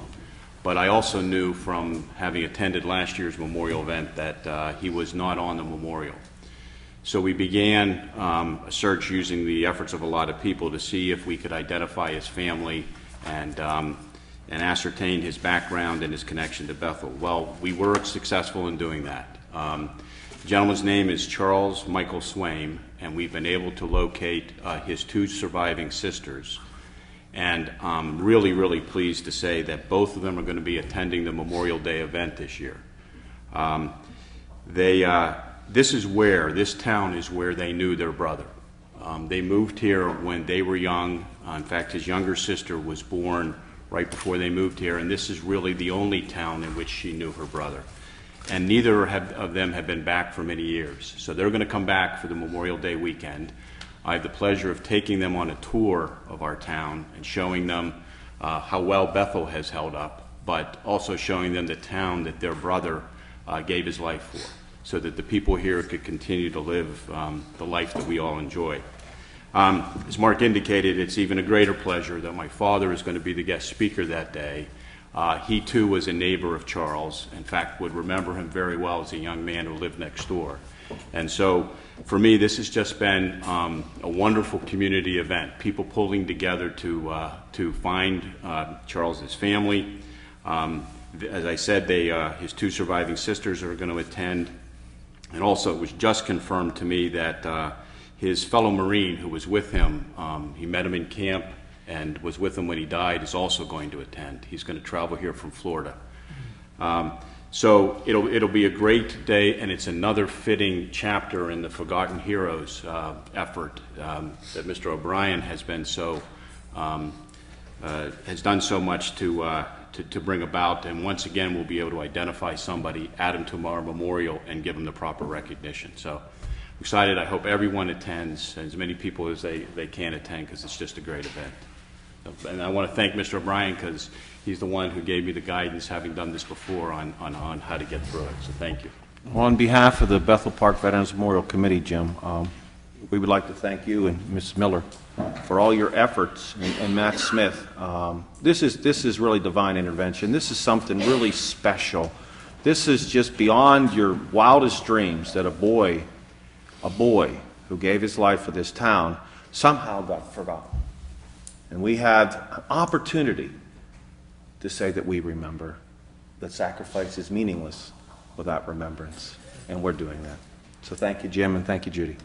But I also knew from having attended last year's memorial event that he was not on the memorial. So we began a search using the efforts of a lot of people to see if we could identify his family and ascertain his background and his connection to Bethel. Well, we were successful in doing that. The gentleman's name is Charles Michael Swaim, and we've been able to locate his two surviving sisters. And I'm really, really pleased to say that both of them are going to be attending the Memorial Day event this year. This town is where they knew their brother. They moved here when they were young. In fact, his younger sister was born right before they moved here, and this is really the only town in which she knew her brother. And neither of them have been back for many years. So they're going to come back for the Memorial Day weekend. I have the pleasure of taking them on a tour of our town and showing them how well Bethel has held up, but also showing them the town that their brother gave his life for, so that the people here could continue to live the life that we all enjoy. As Mark indicated, it's even a greater pleasure that my father is going to be the guest speaker that day. He too was a neighbor of Charles, in fact would remember him very well as a young man who lived next door. And so for me, this has just been a wonderful community event, people pulling together to find Charles's family. As I said, his two surviving sisters are going to attend. And also it was just confirmed to me that his fellow Marine who was with him, he met him in camp and was with him when he died, is also going to attend. He's going to travel here from Florida. So it'll be a great day, and it's another fitting chapter in the Forgotten Heroes effort that Mr. O'Brien has been has done so much to bring about. And once again, we'll be able to identify somebody, add him to our memorial, and give him the proper recognition. So I'm excited. I hope everyone attends, as many people as they can attend, because it's just a great event. And I want to thank Mr. O'Brien because he's the one who gave me the guidance, having done this before, on how to get through it. So thank you. Well, on behalf of the Bethel Park Veterans Memorial Committee, Jim, we would like to thank you and Ms. Miller for all your efforts, and Matt Smith. This is really divine intervention. This is something really special. This is just beyond your wildest dreams, that a boy who gave his life for this town somehow got forgotten. And we had an opportunity to say that we remember, that sacrifice is meaningless without remembrance, and we're doing that. So thank you, Jim, and thank you, Judy.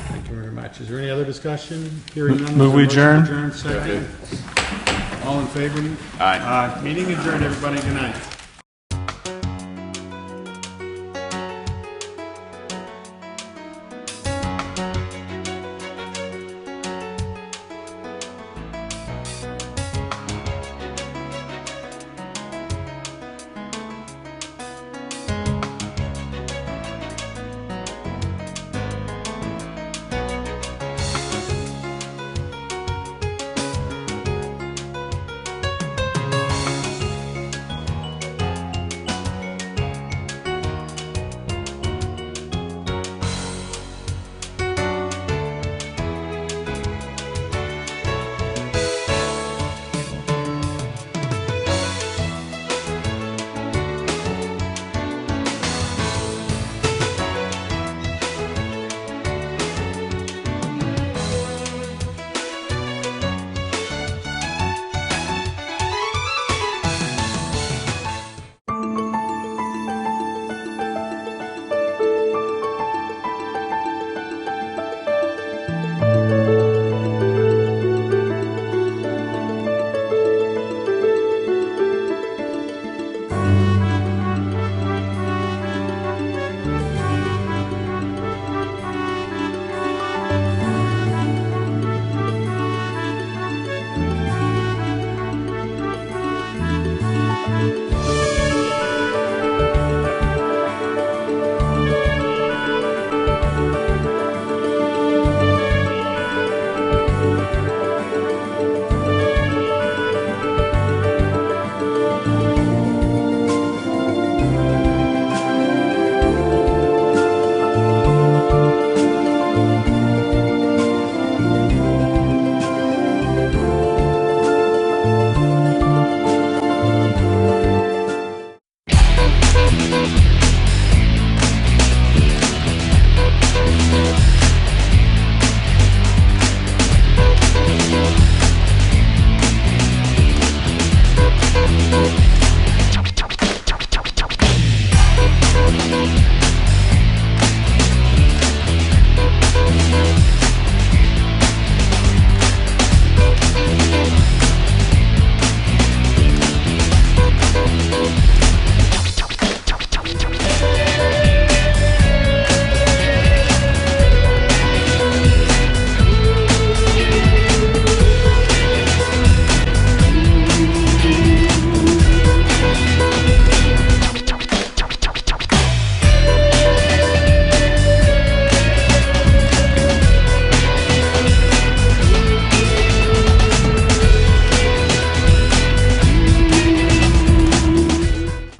Thank you very much. Is there any other discussion? Hearing none. Move we adjourn. Second. All in favor? Aye. Meeting adjourned, everybody. Good night.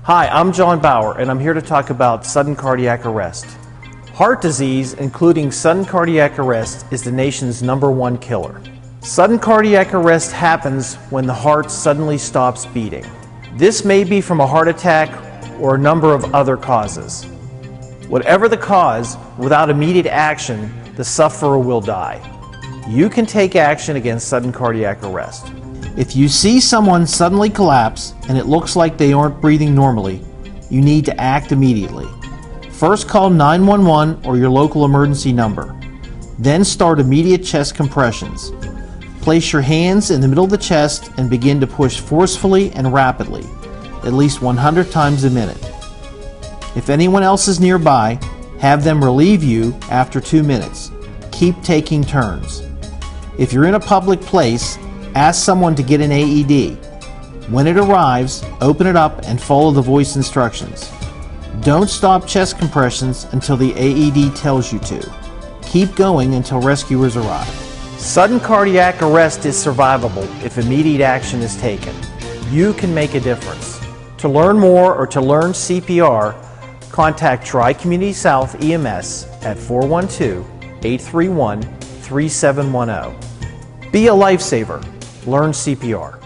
Hi, I'm John Bauer, and I'm here to talk about sudden cardiac arrest. Heart disease, including sudden cardiac arrest, is the nation's #1 killer. Sudden cardiac arrest happens when the heart suddenly stops beating. This may be from a heart attack or a number of other causes. Whatever the cause, without immediate action, the sufferer will die. You can take action against sudden cardiac arrest. If you see someone suddenly collapse and it looks like they aren't breathing normally, you need to act immediately. First call 911 or your local emergency number. Then start immediate chest compressions. Place your hands in the middle of the chest and begin to push forcefully and rapidly, at least 100 times a minute. If anyone else is nearby, have them relieve you after 2 minutes. Keep taking turns. If you're in a public place, ask someone to get an AED. When it arrives, open it up and follow the voice instructions. Don't stop chest compressions until the AED tells you to. Keep going until rescuers arrive. Sudden cardiac arrest is survivable if immediate action is taken. you can make a difference. To learn more or to learn CPR, contact Tri-Community South EMS at 412-831-3710. Be a lifesaver. Learn CPR.